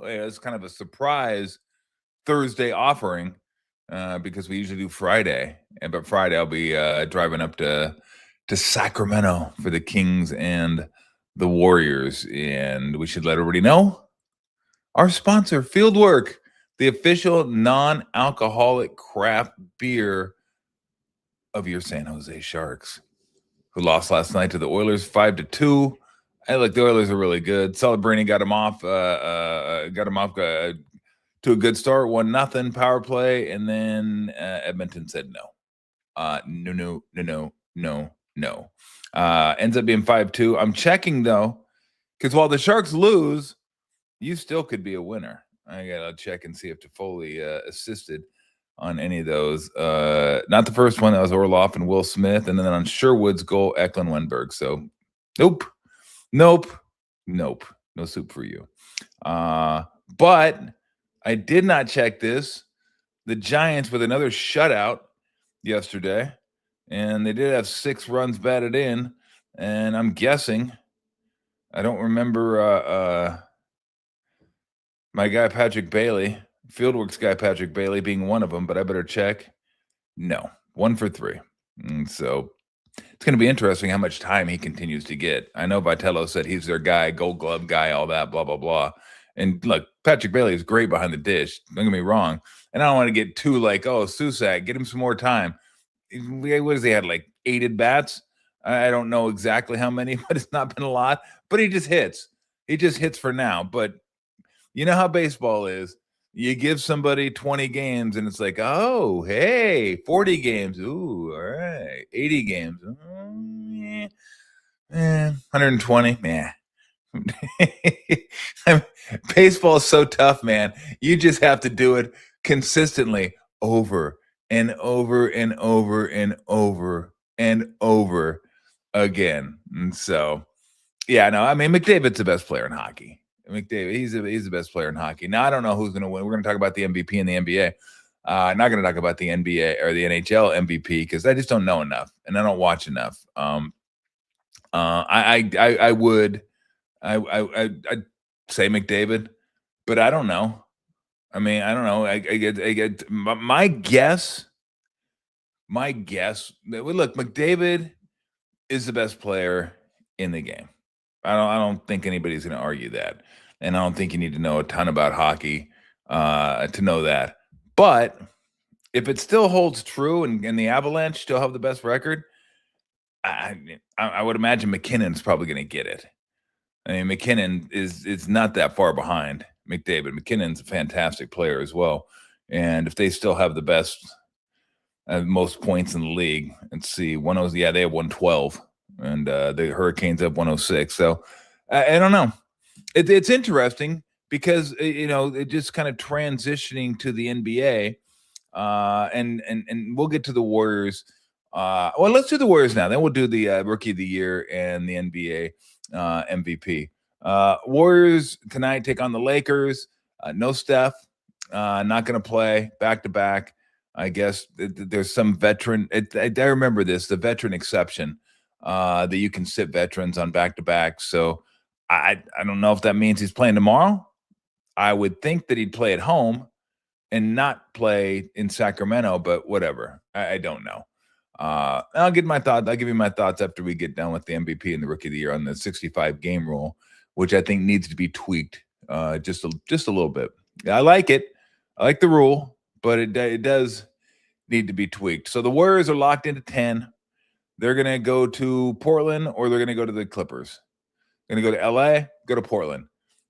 It's kind of a surprise Thursday offering because we usually do Friday. But Friday I'll be driving up to Sacramento for the Kings and the Warriors. And we should let everybody know our sponsor, Fieldwork, the official non-alcoholic craft beer of your San Jose Sharks, who lost last night to the Oilers 5-2. Hey, look, the Oilers are really good. Celebrini got him off to a good start, 1-0 power play, and then Edmonton said no. No. Ends up being 5-2. I'm checking though, because while the Sharks lose, you still could be a winner. I gotta check and see if Toffoli assisted on any of those. Not the first one. That was Orloff and Will Smith, and then on Sherwood's goal, Eklund Wenberg. So, nope. No soup for you. But I did not check this. The Giants with another shutout yesterday, and they did have 6 runs batted in, and I'm guessing, I don't remember my guy Patrick Bailey, Fieldworks guy Patrick Bailey being one of them, but I better check. No, 1 for 3. And so it's going to be interesting how much time he continues to get. I know Vitello said he's their guy, Gold Glove guy, all that, blah, blah, blah. And look, Patrick Bailey is great behind the dish. Don't get me wrong. And I don't want to get too like, oh, Susak, get him some more time. What does he had, like 8 at-bats? I don't know exactly how many, but it's not been a lot. But he just hits. He just hits for now. But you know how baseball is. You give somebody 20 games, and it's like, oh, hey, 40 games. Ooh, all right. 80 games. 120. Yeah. Baseball is so tough, man. You just have to do it consistently over and over and over and over and over again. And so, yeah, no, I mean, McDavid's the best player in hockey. McDavid, he's the best player in hockey. Now, I don't know who's going to win. We're going to talk about the MVP in the NBA. Not going to talk about the NBA or the NHL MVP because I just don't know enough and I don't watch enough. I'd say McDavid, but I don't know. I mean, I don't know. I get my guess. Look, McDavid is the best player in the game. I don't think anybody's going to argue that, and I don't think you need to know a ton about hockey to know that. But if it still holds true, and the Avalanche still have the best record, I would imagine McKinnon's probably going to get it. I mean, McKinnon is not that far behind McDavid. McKinnon's a fantastic player as well, and if they still have the best, most points in the league, let's see, they have 112. And the Hurricanes have 106. So I don't know. It's interesting because it just kind of transitioning to the NBA, and we'll get to the Warriors. Well, let's do the Warriors now. Then we'll do the Rookie of the Year and the NBA MVP. Warriors tonight take on the Lakers. No Steph. Not going to play back to back. I guess there's some veteran. I remember this, the veteran exception. That you can sit veterans on back-to-back. So I don't know if that means he's playing tomorrow. I would think that he'd play at home and not play in Sacramento, but whatever. I don't know. I'll give you my thoughts after we get done with the MVP and the Rookie of the Year on the 65-game rule, which I think needs to be tweaked just a little bit. I like it. I like the rule, but it does need to be tweaked. So the Warriors are locked into 10. They're going to go to Portland or they're going to go to the Clippers. They're going to go to LA, go to Portland.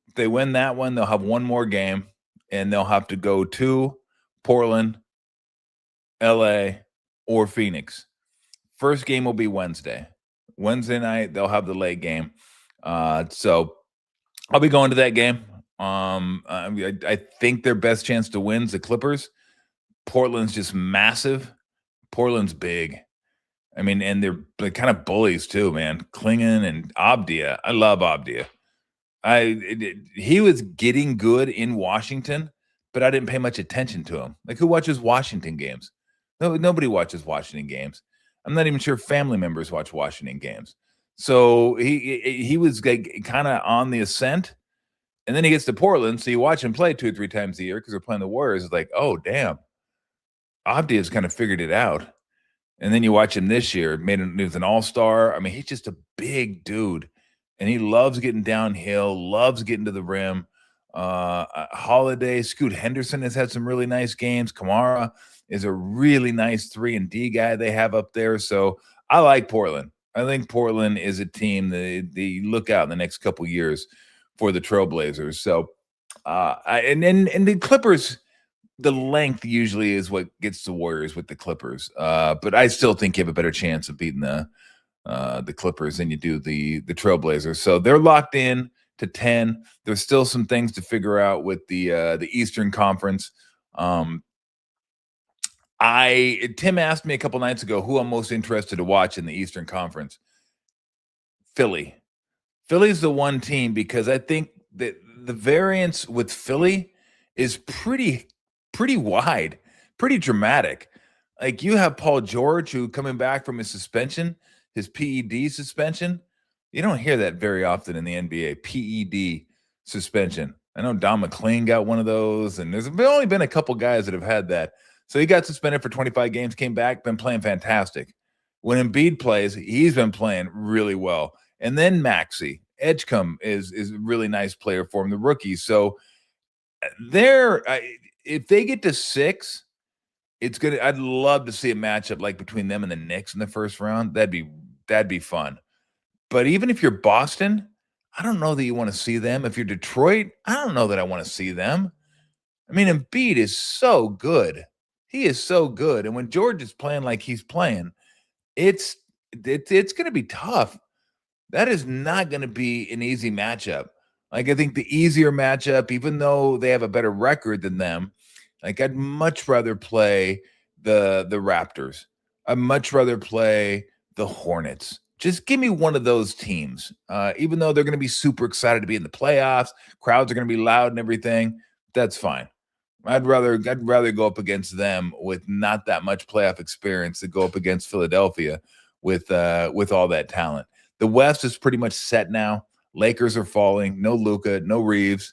If they win that one, they'll have one more game, and they'll have to go to Portland, LA, or Phoenix. First game will be Wednesday. Wednesday night, they'll have the late game. So I'll be going to that game. I think their best chance to win is the Clippers. Portland's just massive. Portland's big. I mean, and they're kind of bullies too, man. Klingon and Abdia. I love Abdia. He was getting good in Washington, but I didn't pay much attention to him. Like, who watches Washington games? No, nobody watches Washington games. I'm not even sure family members watch Washington games. So he was like kind of on the ascent, And then he gets to Portland, so you watch him play 2 or 3 times a year because they're playing the Warriors. It's like, oh damn, Avdia's kind of figured it out. And then you watch him this year, he was an all-star. I mean, he's just a big dude, and he loves getting downhill, loves getting to the rim. Holiday, Scoot Henderson has had some really nice games. Kamara is a really nice 3-and-D guy they have up there. So I like Portland. I think Portland is a team that they look out in the next couple years for the Trailblazers. So and the Clippers, the length usually is what gets the Warriors with the Clippers. But I still think you have a better chance of beating the Clippers than you do the Trailblazers. So they're locked in to 10. There's still some things to figure out with the Eastern Conference. Tim asked me a couple nights ago who I'm most interested to watch in the Eastern Conference. Philly. Philly's the one team because I think that the variance with Philly is pretty wide, pretty dramatic. Like you have Paul George, who coming back from his suspension, his PED suspension. You don't hear that very often in the NBA, PED suspension. I know Don McLean got one of those, and there's only been a couple guys that have had that. So he got suspended for 25 games, came back, been playing fantastic. When Embiid plays, he's been playing really well. And then Maxey Edgecombe is a really nice player for him, the rookie. So if they get to 6, it's good. I'd love to see a matchup like between them and the Knicks in the first round. That'd be fun. But even if you're Boston, I don't know that you want to see them. If you're Detroit, I don't know that I want to see them. I mean, Embiid is so good. He is so good. And when George is playing like he's playing, it's going to be tough. That is not going to be an easy matchup. Like, I think the easier matchup, even though they have a better record than them, like I'd much rather play the Raptors. I'd much rather play the Hornets. Just give me one of those teams. Even though they're going to be super excited to be in the playoffs, crowds are going to be loud and everything. That's fine. I'd rather go up against them with not that much playoff experience than go up against Philadelphia with all that talent. The West is pretty much set now. Lakers are falling. No Luka, no Reeves.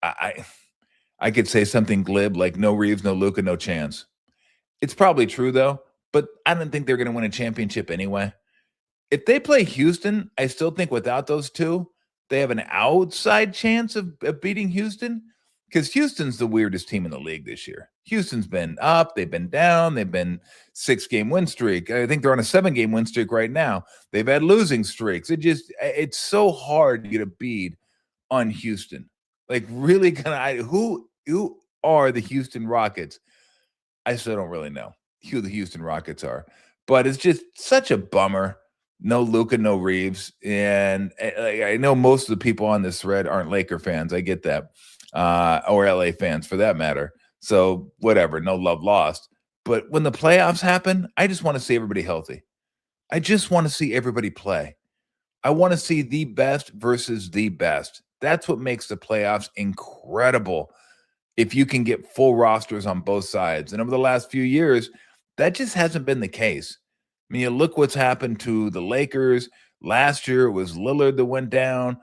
I could say something glib like no Reeves, no Luka, no chance. It's probably true though, but I don't think they're going to win a championship anyway. If they play Houston, I still think without those two, they have an outside chance of beating Houston, because Houston's the weirdest team in the league this year. Houston's been up, they've been down, they've been 6-game win streak. I think they're on a 7-game win streak right now. They've had losing streaks. It's so hard to get a bead on Houston. Like, really, who are the Houston Rockets? I still don't really know who the Houston Rockets are, but it's just such a bummer. No Luka, no Reeves. And I know most of the people on this thread aren't Laker fans. I get that. Or LA fans for that matter. So whatever, no love lost. But when the playoffs happen, I just want to see everybody healthy. I just want to see everybody play. I want to see the best versus the best. That's what makes the playoffs incredible. If you can get full rosters on both sides. And over the last few years, that just hasn't been the case. I mean, you look what's happened to the Lakers. Last year, it was Lillard that went down.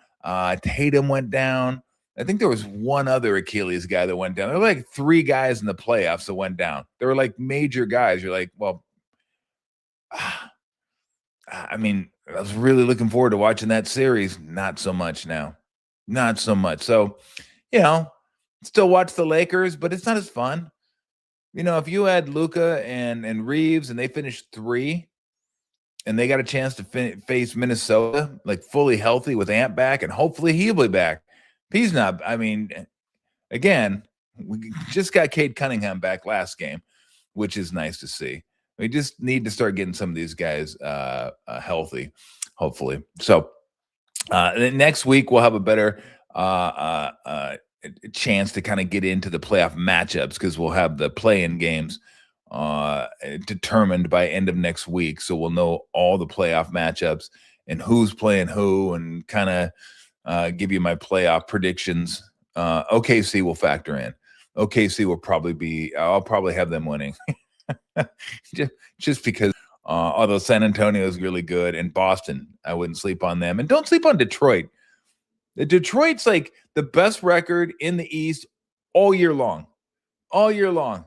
Tatum went down. I think there was one other Achilles guy that went down. There were like 3 guys in the playoffs that went down. There were like major guys. You're like, well, I mean, I was really looking forward to watching that series. Not so much now. Not so much. So, still watch the Lakers, but it's not as fun. If you had Luka and Reeves and they finished 3 and they got a chance to face Minnesota, like fully healthy with Ant back, and hopefully he'll be back. He's not. I mean, again, we just got Cade Cunningham back last game, which is nice to see. We just need to start getting some of these guys healthy, hopefully. So next week we'll have a better chance to kind of get into the playoff matchups, because we'll have the play-in games determined by end of next week. So we'll know all the playoff matchups and who's playing who, and kind of give you my playoff predictions. OKC will factor in. OKC will I'll probably have them winning. just because although San Antonio is really good, and Boston, I wouldn't sleep on them. And don't sleep on Detroit. Detroit's like the best record in the East all year long. All year long.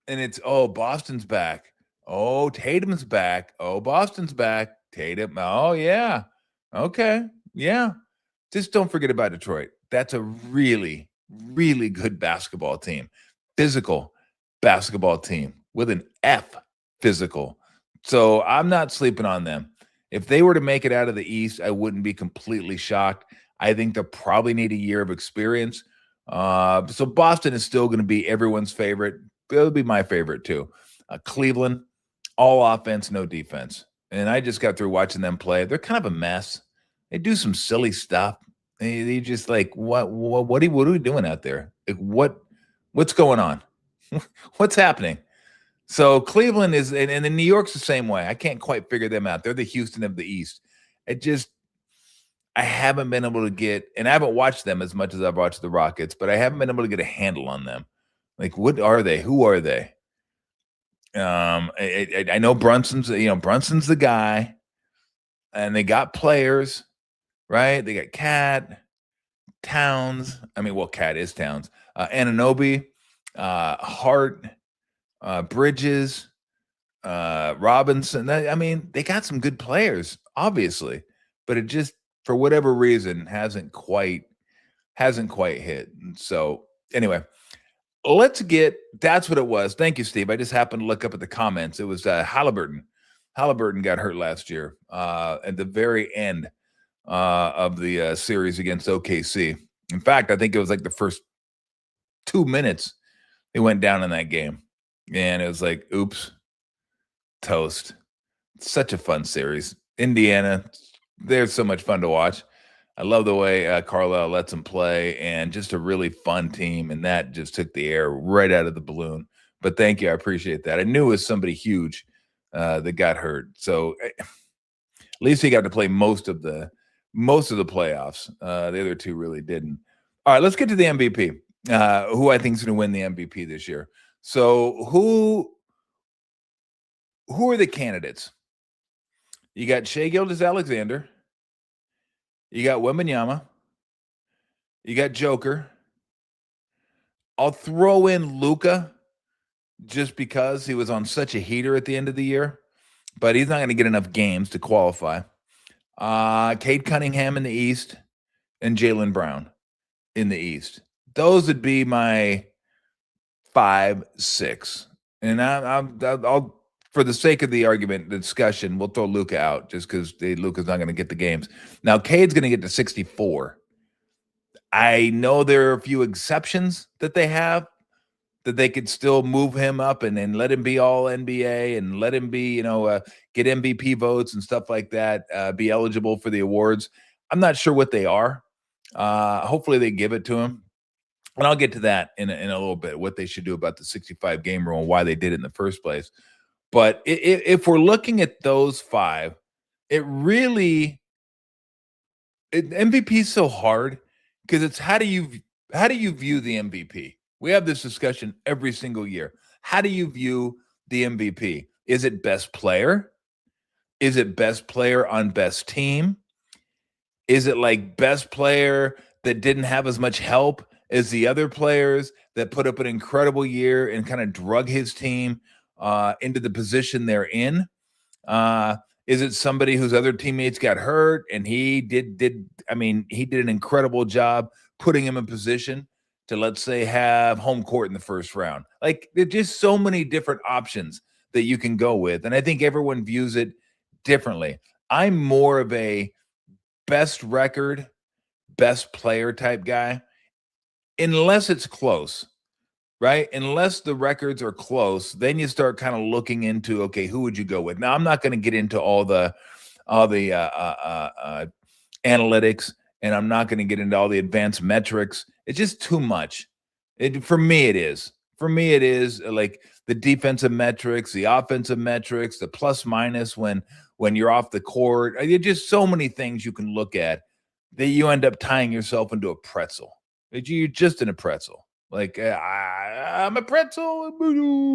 And it's, oh, Boston's back. Oh, Tatum's back. Oh, Boston's back. Tatum. Oh, yeah. Okay. Yeah. Just don't forget about Detroit. That's a really, really good basketball team. Physical basketball team with an F, physical. So I'm not sleeping on them. If they were to make it out of the East, I wouldn't be completely shocked. I think they'll probably need a year of experience. So Boston is still going to be everyone's favorite. It'll be my favorite too. Cleveland, all offense, no defense. And I just got through watching them play. They're kind of a mess. They do some silly stuff. They just like, what are we doing out there? Like, what's going on? What's happening? So Cleveland is, and then New York's the same way. I can't quite figure them out. They're the Houston of the East. I haven't been able to get, and I haven't watched them as much as I've watched the Rockets, but I haven't been able to get a handle on them. Like, what are they? Who are they? I know Brunson's the guy, and they got players, right? They got Cat, Towns. I mean, well, Cat is Towns. Anunoby, Hart, Bridges, Robinson. They got some good players, obviously, but it just, for whatever reason, hasn't quite hit. And so anyway, that's what it was. Thank you, Steve. I just happened to look up at the comments. It was Halliburton. Halliburton got hurt last year at the very end of the series against OKC. In fact, I think it was like the first 2 minutes he went down in that game. And it was like, oops, toast. Such a fun series. Indiana, they're so much fun to watch. I love the way Carlisle lets them play, and just a really fun team. And that just took the air right out of the balloon. But thank you. I appreciate that. I knew it was somebody huge that got hurt. So at least he got to play most of the playoffs. The other two really didn't. All right, let's get to the MVP, who I think is going to win the MVP this year. So who are the candidates? You got Shai Gilgeous-Alexander. You got Wembanyama. You got Joker. I'll throw in Luka just because he was on such a heater at the end of the year, but he's not going to get enough games to qualify. Cade Cunningham in the East and Jaylen Brown in the East. Those would be my 5, 6. And I'll for the sake of the argument, the discussion, we'll throw Luka out just because Luka's not going to get the games. Now, Cade's going to get to 64. I know there are a few exceptions that they have, that they could still move him up and let him be all NBA and let him be, get MVP votes and stuff like that, be eligible for the awards. I'm not sure what they are. Hopefully they give it to him. And I'll get to that in a little bit, what they should do about the 65 game rule and why they did it in the first place. But if we're looking at those 5, MVP is so hard because it's how do you view the MVP? We have this discussion every single year. How do you view the MVP? Is it best player? Is it best player on best team? Is it like best player that didn't have as much help as the other players that put up an incredible year and kind of drug his team into the position they're in? Is it somebody whose other teammates got hurt and he did an incredible job putting him in position to, let's say, have home court in the first round? Like, there's just so many different options that you can go with. And I think everyone views it differently. I'm more of a best record, best player type guy, unless it's close. Right? Unless the records are close, then you start kind of looking into, okay, who would you go with? Now, I'm not going to get into all the analytics, and I'm not going to get into all the advanced metrics. It's just too much. For me, it is. For me, it is like the defensive metrics, the offensive metrics, the plus minus when you're off the court. There's just so many things you can look at that you end up tying yourself into a pretzel. You're just in a pretzel. Like, I'm a pretzel.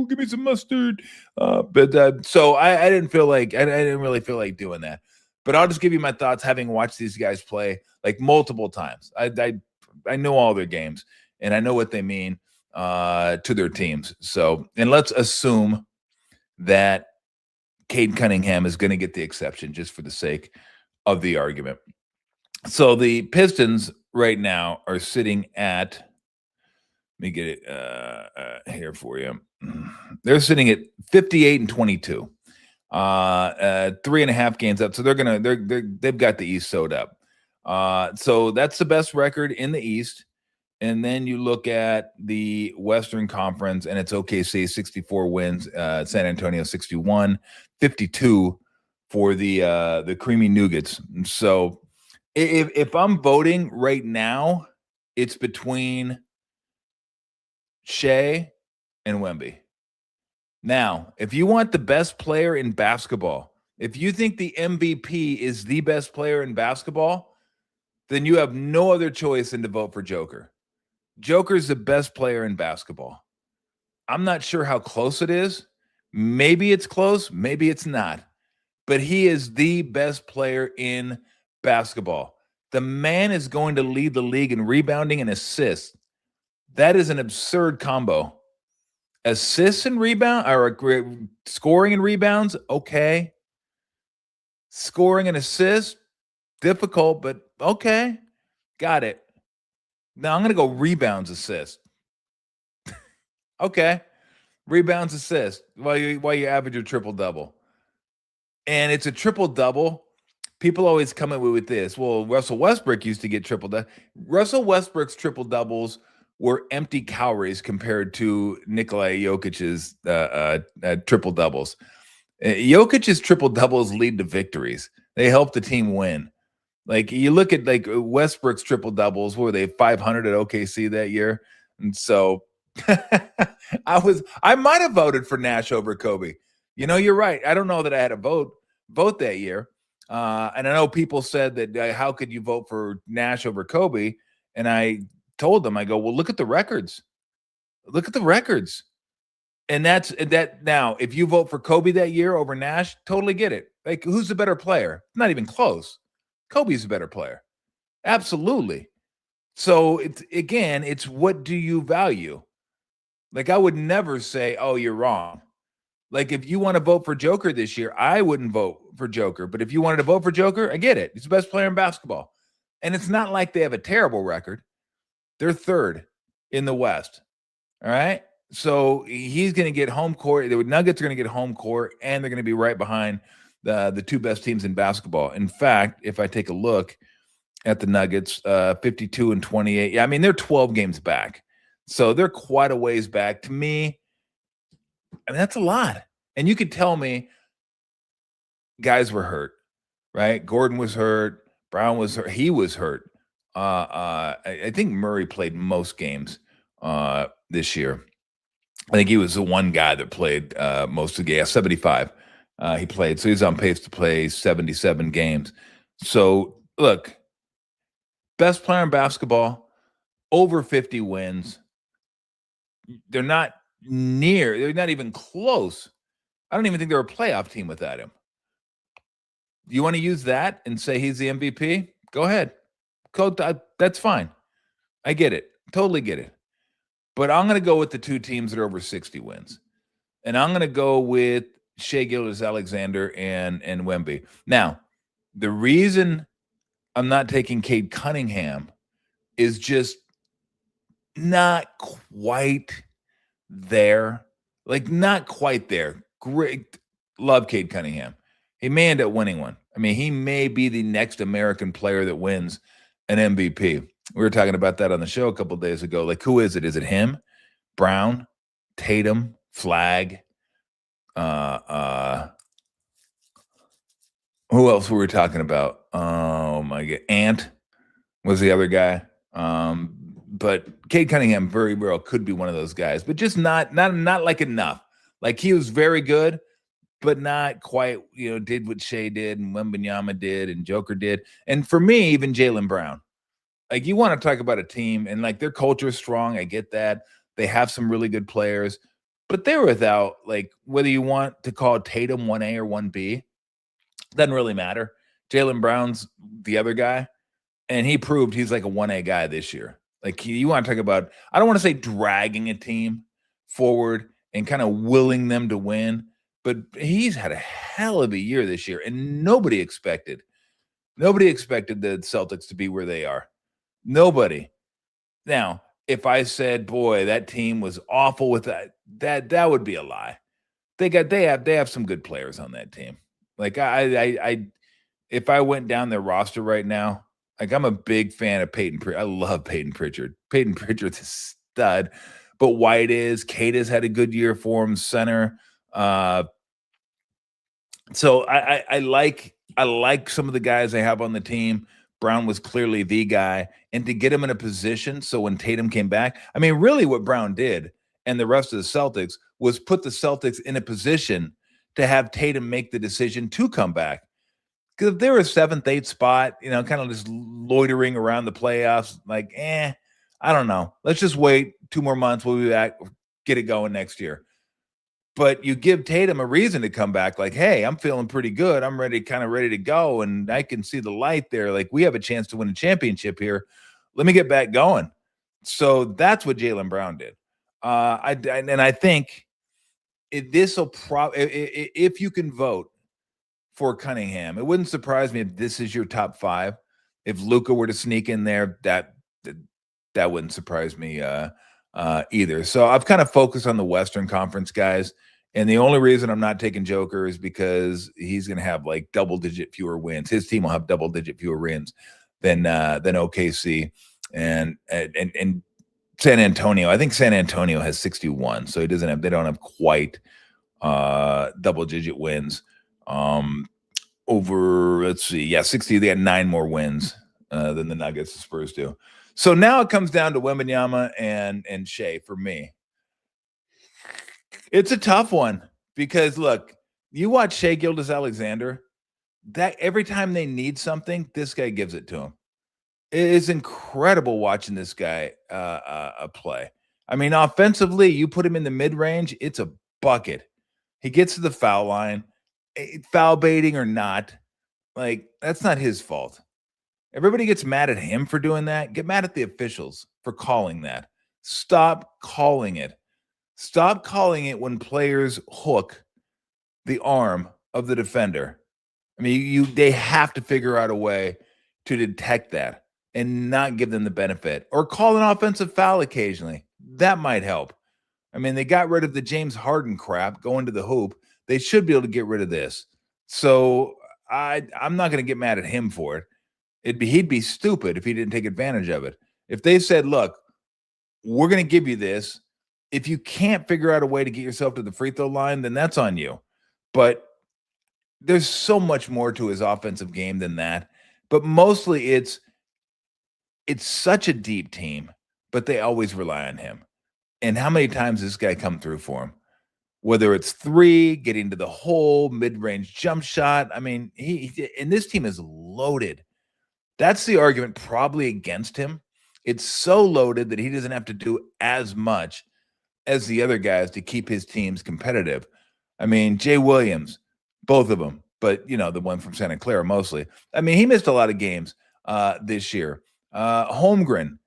Give me some mustard. So I didn't really feel like doing that. But I'll just give you my thoughts, having watched these guys play like multiple times. I know all their games, and I know what they mean to their teams. So, and let's assume that Cade Cunningham is going to get the exception just for the sake of the argument. So the Pistons right now are sitting at, let me get it here for you. They're sitting at 58-22. 3.5 games up. So they've got the East sewed up. So that's the best record in the East. And then you look at the Western Conference, and it's OKC 64 wins, San Antonio 61, 52 for the Creamy Nougats. So if I'm voting right now, it's between Shea and Wemby. Now, if you want the best player in basketball, if you think the MVP is the best player in basketball, then you have no other choice than to vote for Joker. Joker's the best player in basketball. I'm not sure how close it is. Maybe it's close, maybe it's not. But he is the best player in basketball. The man is going to lead the league in rebounding and assists. That is an absurd combo. Assists and rebound, or scoring and rebounds, okay. Scoring and assists, difficult, but okay. Got it. Now I'm going to go rebounds, assist. Okay. Rebounds, assist, while you average a triple-double. And it's a triple-double. People always come in with this. Well, Russell Westbrook used to get triple-double. Russell Westbrook's triple-doubles were empty calories compared to Nikola Jokic's triple-doubles. Jokic's triple-doubles lead to victories. They help the team win. Like, you look at like Westbrook's triple-doubles, what were they, 500 at OKC that year? And so I might have voted for Nash over Kobe. You know, you're right. I don't know that I had a vote that year. And I know people said that how could you vote for Nash over Kobe? And I told them, I go, well, look at the records. Look at the records. And that's that. Now, if you vote for Kobe that year over Nash, totally get it. Like, who's the better player? Not even close. Kobe's a better player. Absolutely. So it's what do you value? Like, I would never say, oh, you're wrong. Like, if you want to vote for Joker this year, I wouldn't vote for Joker. But if you wanted to vote for Joker, I get it. He's the best player in basketball. And it's not like they have a terrible record. They're third in the West. All right. So he's going to get home court. The Nuggets are going to get home court, and they're going to be right behind the two best teams in basketball. In fact, if I take a look at the Nuggets, 52-28. Yeah, I mean, they're 12 games back. So they're quite a ways back. To me, I mean, that's a lot. And you could tell me guys were hurt, right? Gordon was hurt. Brown was hurt. He was hurt. I think Murray played most games this year. I think he was the one guy that played most of the games. 75 he played. So he's on pace to play 77 games. So, look, best player in basketball, over 50 wins. They're not even close. I don't even think they're a playoff team without him. You want to use that and say he's the MVP? Go ahead. That's fine. I get it. Totally get it. But I'm going to go with the two teams that are over 60 wins. And I'm going to go with Shai Gilgeous-Alexander and Wemby. Now, the reason I'm not taking Cade Cunningham is just not quite there. Like, not quite there. Great. Love Cade Cunningham. He may end up winning one. I mean, he may be the next American player that wins an MVP. We were talking about that on the show a couple of days ago. Like, who is it? Is it him? Brown? Tatum? Flag? Who else were we talking about? Oh my God. Ant was the other guy. But Cade Cunningham very well could be one of those guys, but just not like enough. Like, he was very good, but not quite, did what Shea did and Wembanyama did and Joker did. And for me, even Jaylen Brown. Like, you want to talk about a team, and like, their culture is strong. I get that. They have some really good players, but they're without, like, whether you want to call Tatum 1A or 1B, doesn't really matter. Jaylen Brown's the other guy, and he proved he's like a 1A guy this year. Like, you want to talk about, I don't want to say dragging a team forward and kind of willing them to win, but he's had a hell of a year this year, and nobody expected the Celtics to be where they are. Nobody. Now, if I said, boy, that team was awful with that would be a lie. They have some good players on that team. Like, I if I went down their roster right now, like, I'm a big fan of Peyton Pritchard. I love Peyton Pritchard. Peyton Pritchard's a stud, but White Kata's had a good year for him, center. So I like some of the guys they have on the team. Brown was clearly the guy, and to get him in a position so when Tatum came back, I mean, really what Brown did and the rest of the Celtics was put the Celtics in a position to have Tatum make the decision to come back. Because if they were a 7th, 8th spot, kind of just loitering around the playoffs, like, I don't know. Let's just wait 2 more months. We'll be back, get it going next year. But you give Tatum a reason to come back, like, hey, I'm feeling pretty good. I'm ready to go, and I can see the light there. Like, we have a chance to win a championship here. Let me get back going. So that's what Jaylen Brown did. I think this will if you can vote for Cunningham, it wouldn't surprise me if this is your top 5. If Luka were to sneak in there, that wouldn't surprise me either. So I've kind of focused on the Western Conference guys, and the only reason I'm not taking Joker is because he's going to have like double-digit fewer wins. His team will have double-digit fewer wins than OKC and San Antonio. I think San Antonio has 61, so they don't have quite double-digit wins. Over, let's see, 60. They had 9 more wins than the Nuggets and Spurs do. So now it comes down to Wembanyama and Shea for me. It's a tough one because, look, you watch Shea Gilgeous-Alexander, that every time they need something, this guy gives it to him. It is incredible watching this guy play. I mean, offensively, you put him in the mid-range, it's a bucket. He gets to the foul line, foul baiting or not, like, that's not his fault. Everybody gets mad at him for doing that. Get mad at the officials for calling that. Stop calling it. Stop calling it when players hook the arm of the defender. I mean, they have to figure out a way to detect that and not give them the benefit, or call an offensive foul occasionally. That might help. I mean, they got rid of the James Harden crap going to the hoop. They should be able to get rid of this. So I'm not going to get mad at him for it. He'd be stupid if he didn't take advantage of it. If they said, look, we're going to give you this. If you can't figure out a way to get yourself to the free throw line, then that's on you. But there's so much more to his offensive game than that. But mostly it's such a deep team, but they always rely on him. And how many times does this guy come through for him? Whether it's 3, getting to the hole, mid-range jump shot. I mean, and this team is loaded. That's the argument probably against him. It's so loaded that he doesn't have to do as much as the other guys to keep his teams competitive. I mean, Jay Williams, both of them, but, the one from Santa Clara mostly. I mean, he missed a lot of games this year. Holmgren,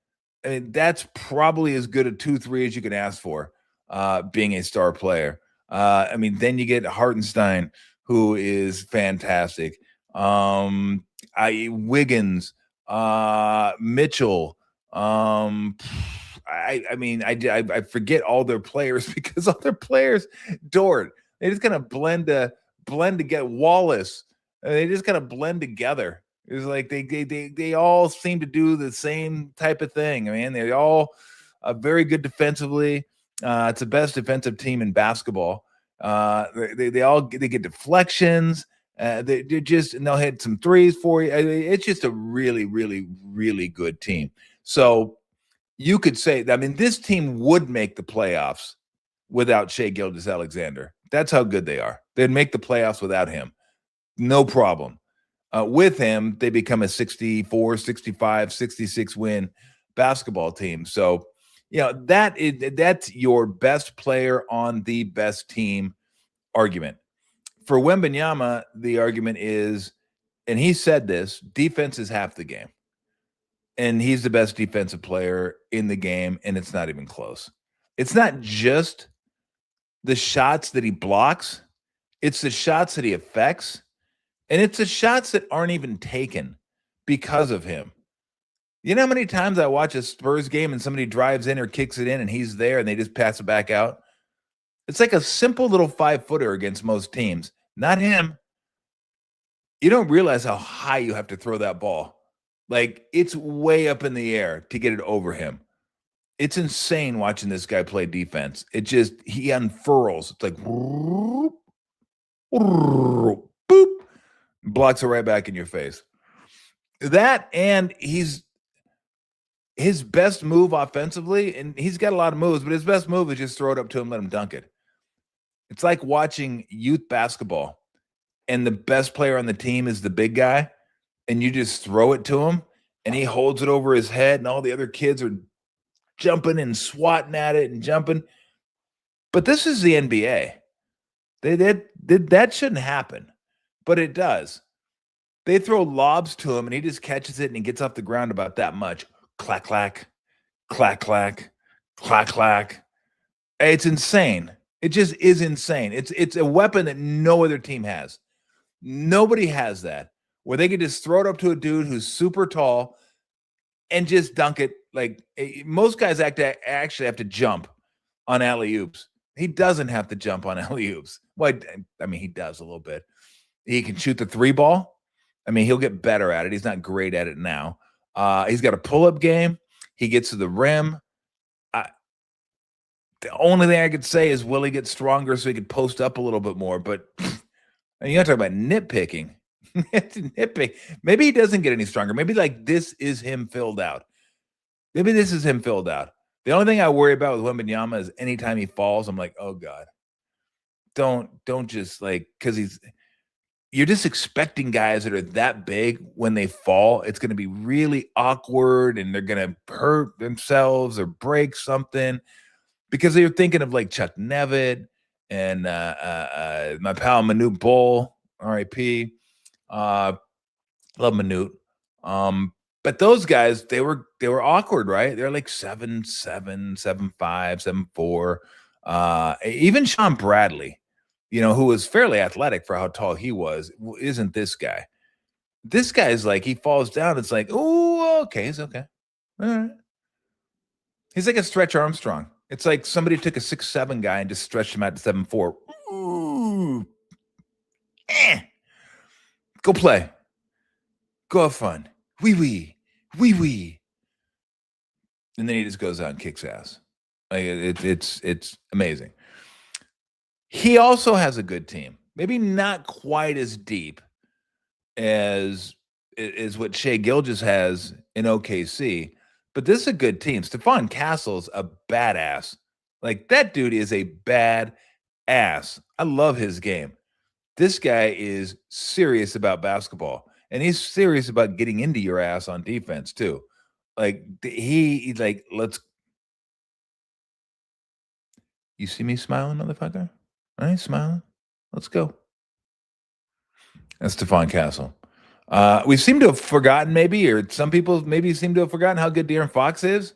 I mean, that's probably as good a 2-3 as you can ask for, being a star player. I mean, then you get Hartenstein, who is fantastic. Wiggins, Mitchell. I forget all their players because all their players, Dort, they just kind of blend together. Wallace, they just kind of blend together. It's like they all seem to do the same type of thing. I mean, they're all very good defensively. It's the best defensive team in basketball. They get deflections. And they'll hit some threes for you. It's just a really, really, really good team. So you could say, I mean, this team would make the playoffs without Shea Gilgeous-Alexander. That's how good they are. They'd make the playoffs without him. No problem. With him, they become a 64, 65, 66 win basketball team. So, that's your best player on the best team argument. For Wembanyama, the argument is and he said this, defense is half the game. And he's the best defensive player in the game, and it's not even close. It's not just the shots that he blocks, it's the shots that he affects, and it's the shots that aren't even taken because of him. You know how many times I watch a Spurs game and somebody drives in or kicks it in and he's there and they just pass it back out? It's like a simple little 5-footer against most teams. Not him. You don't realize how high you have to throw that ball. Like, it's way up in the air to get it over him. It's insane watching this guy play defense. He unfurls. It's like, boop, blocks it right back in your face. That, and his best move offensively, and he's got a lot of moves, but his best move is just throw it up to him, let him dunk it. It's like watching youth basketball, and the best player on the team is the big guy, and you just throw it to him, and he holds it over his head, and all the other kids are jumping and swatting at it and jumping. But this is the NBA. That shouldn't happen, but it does. They throw lobs to him, and he just catches it, and he gets off the ground about that much. Clack, clack, clack, clack, clack, clack. It's insane. It just is insane. It's a weapon that no other team has. Nobody has that, where they can just throw it up to a dude who's super tall and just dunk it. Like, most guys actually have to jump on alley-oops. He doesn't have to jump on alley-oops. Well, I mean, he does a little bit. He can shoot the 3-ball. I mean, he'll get better at it. He's not great at it now. He's got a pull-up game. He gets to the rim. The only thing I could say is, will he get stronger so he could post up a little bit more? But you got to talk about nitpicking. Nitpick. Maybe he doesn't get any stronger. Maybe like this is him filled out. Maybe this is him filled out. The only thing I worry about with Wembanyama is anytime he falls, I'm like, oh God. Don't just like, because you're just expecting guys that are that big when they fall, it's going to be really awkward and they're going to hurt themselves or break something, because you're thinking of like Chuck Nevitt and my pal Manute Bol, R.I.P. Love Manute. But those guys, they were awkward, right? They're like 7'7", 7'5", 7'4". Even Sean Bradley, who was fairly athletic for how tall he was, isn't this guy. This guy's like, he falls down. It's like, oh, okay, it's okay. All right. He's like a Stretch Armstrong. It's like somebody took a 6'7" guy and just stretched him out to 7'4". Ooh. Go play. Go have fun. Wee. And then he just goes out and kicks ass. Like, it's amazing. He also has a good team. Maybe not quite as deep as what Shai Gilgeous has in OKC, but this is a good team. Stephon Castle's a badass. Like, that dude is a bad ass. I love his game. This guy is serious about basketball, and he's serious about getting into your ass on defense too. Like, he's like, you see me smiling, motherfucker? I ain't smiling. Let's go. That's Stephon Castle. We seem to have forgotten, maybe, or some people maybe seem to have forgotten how good De'Aaron Fox is.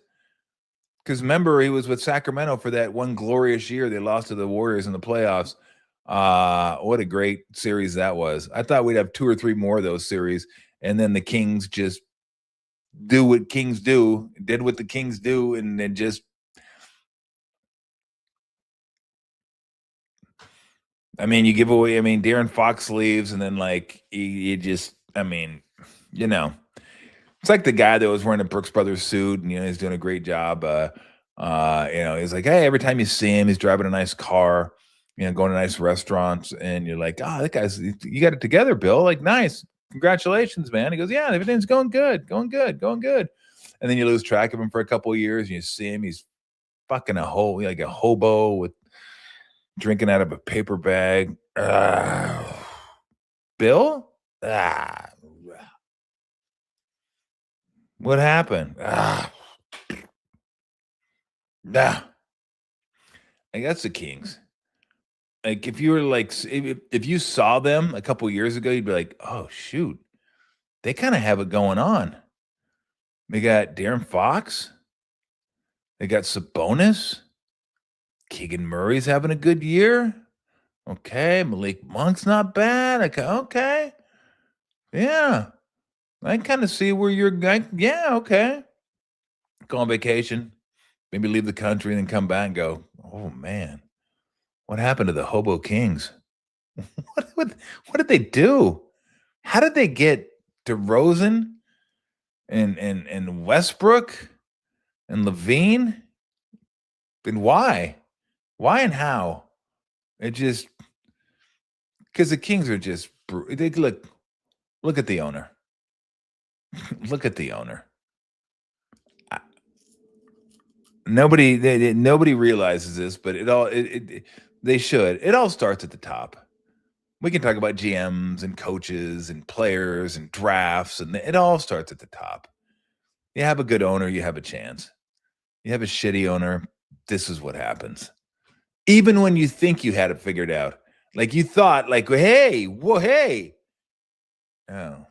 Because remember, he was with Sacramento for that one glorious year. They lost to the Warriors in the playoffs. What a great series that was. I thought we'd have 2 or 3 more of those series, and then the Kings just do what Kings do, did what the Kings do, and then just, I mean, you give away, De'Aaron Fox leaves, and then like you just, it's like the guy that was wearing a Brooks Brothers suit, and he's doing a great job. He's like, hey, every time you see him, he's driving a nice car, going to nice restaurants, and you're like, oh, that guy's, you got it together, Bill. Like, nice, congratulations, man. He goes, yeah, everything's going good. And then you lose track of him for a couple of years, and you see him, he's fucking like a hobo with drinking out of a paper bag. Bill? What happened? Like, that's the Kings. Like, if you were like, if you saw them a couple years ago, you'd be like, oh shoot, they kind of have it going on. They got Darren Fox. They got Sabonis. Keegan Murray's having a good year. Okay. Malik Monk's not bad. Okay. Yeah. I kind of see where you're going. Yeah. Okay. Go on vacation. Maybe leave the country and then come back and go, oh, man. What happened to the Hobo Kings? what did they do? How did they get DeRozan and Westbrook and Levine? And why? Why and how? It just because the Kings are just they look at the owner. Look at the owner. Nobody realizes this, but they should. It all starts at the top. We can talk about GMs and coaches and players and drafts, and it all starts at the top. You have a good owner, you have a chance. You have a shitty owner, this is what happens. Even when you think you had it figured out, like you thought, like, hey. Oh.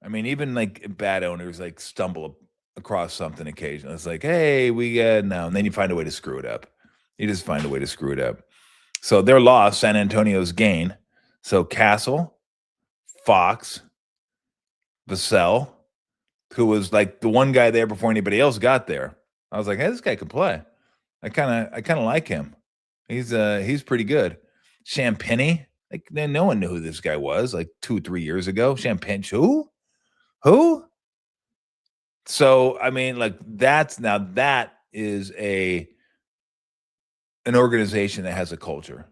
I mean, even like bad owners like stumble across something occasionally. It's like, hey, we got no, and then you find a way to screw it up. You just find a way to screw it up. So their loss, San Antonio's gain. So Castle, Fox, Vassell, who was like the one guy there before anybody else got there. I was like, hey, this guy can play. I kind of like him. He's pretty good. Champagny, like no one knew who this guy was like 2-3 years ago. Champagne, who? So I mean, like that is an organization that has a culture,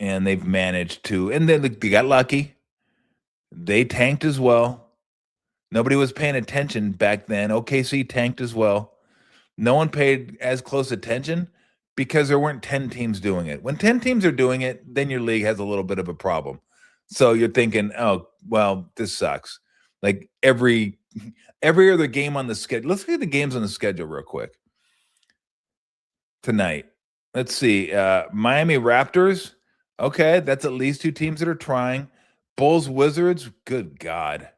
and they've managed to, and then they got lucky. They tanked as well. Nobody was paying attention back then. OKC tanked as well. No one paid as close attention because there weren't 10 teams doing it. When 10 teams are doing it, then your league has a little bit of a problem. So you're thinking, oh, well, this sucks. Like every other game on the schedule. Let's look at the games on the schedule real quick. Tonight. Let's see. Miami Raptors. Okay, that's at least 2 teams that are trying. Bulls Wizards. Good God.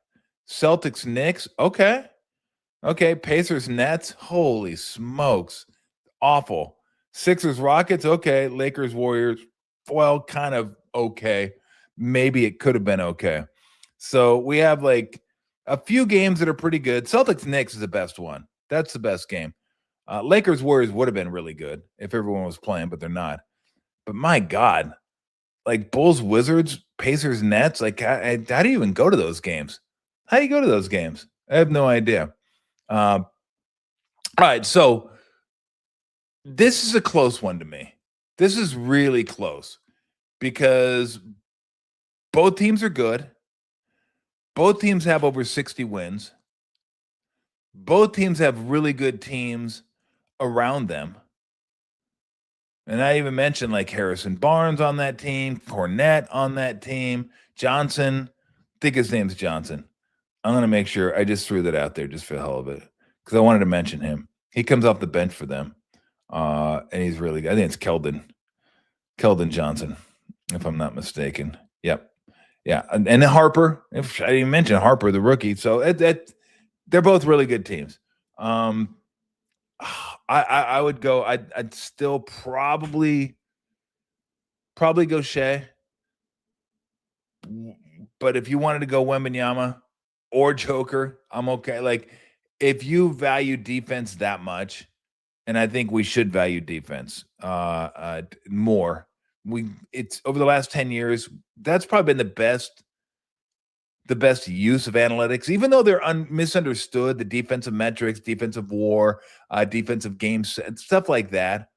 Celtics Knicks. Okay. Pacers Nets. Holy smokes. Awful. Sixers Rockets. Okay. Lakers Warriors. Well, kind of okay. Maybe it could have been okay. So we have like a few games that are pretty good. Celtics Knicks is the best one. That's the best game. Lakers Warriors would have been really good if everyone was playing, but they're not. But my God, like Bulls Wizards, Pacers Nets, like how do you even go to those games? How do you go to those games? I have no idea. All right, so this is a close one to me. This is really close because both teams are good. Both teams have over 60 wins. Both teams have really good teams around them. And I even mentioned like Harrison Barnes on that team, Fournette on that team, Johnson. I think his name's Johnson. I'm going to make sure I just threw that out there just for the hell of it because I wanted to mention him. He comes off the bench for them, and he's really good. I think it's Keldon Johnson, if I'm not mistaken. Yep. Yeah. And Harper, if I didn't mention Harper, the rookie. So they're both really good teams. I would go. I'd still probably go Shea. But if you wanted to go Wembanyama or Joker, I'm okay. Like if you value defense that much, and I think we should value defense more. It's over the last 10 years. That's probably been the best use of analytics, even though they're misunderstood, the defensive metrics, defensive war, defensive games, stuff like that.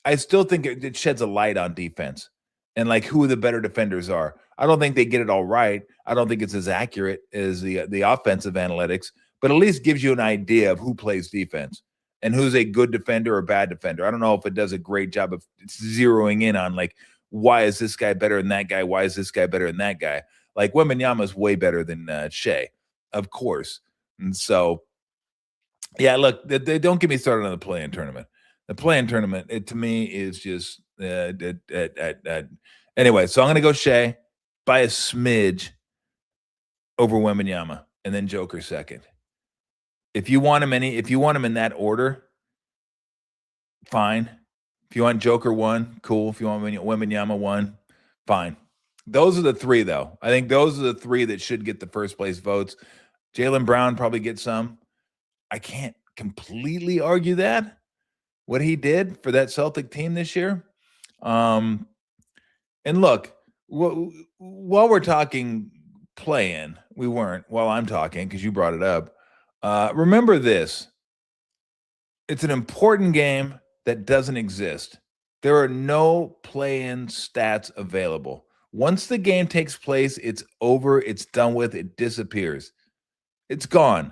I still think it sheds a light on defense and like who the better defenders are. I don't think they get it all right. I don't think it's as accurate as the offensive analytics, but at least gives you an idea of who plays defense and who's a good defender or bad defender. I don't know if it does a great job of zeroing in on like, why is this guy better than that guy? Why is this guy better than that guy? Like Wembanyama is way better than Shea, of course. And so, yeah, look, they don't get me started on the play-in tournament. The play-in tournament, it to me is just anyway. So I'm going to go Shea by a smidge. over Wembanyama, and then Joker second. If you want him in that order, fine. If you want Joker 1, cool. If you want Wembanyama 1, fine. Those are the three, though. I think those are the three that should get the first place votes. Jaylen Brown probably gets some. I can't completely argue that, what he did for that Celtic team this year. And look, while we're talking play-in, we weren't while I'm talking because you brought it up. Remember this. It's an important game that doesn't exist. There are no play-in stats available. Once the game takes place, it's over, it's done with, it disappears. It's gone.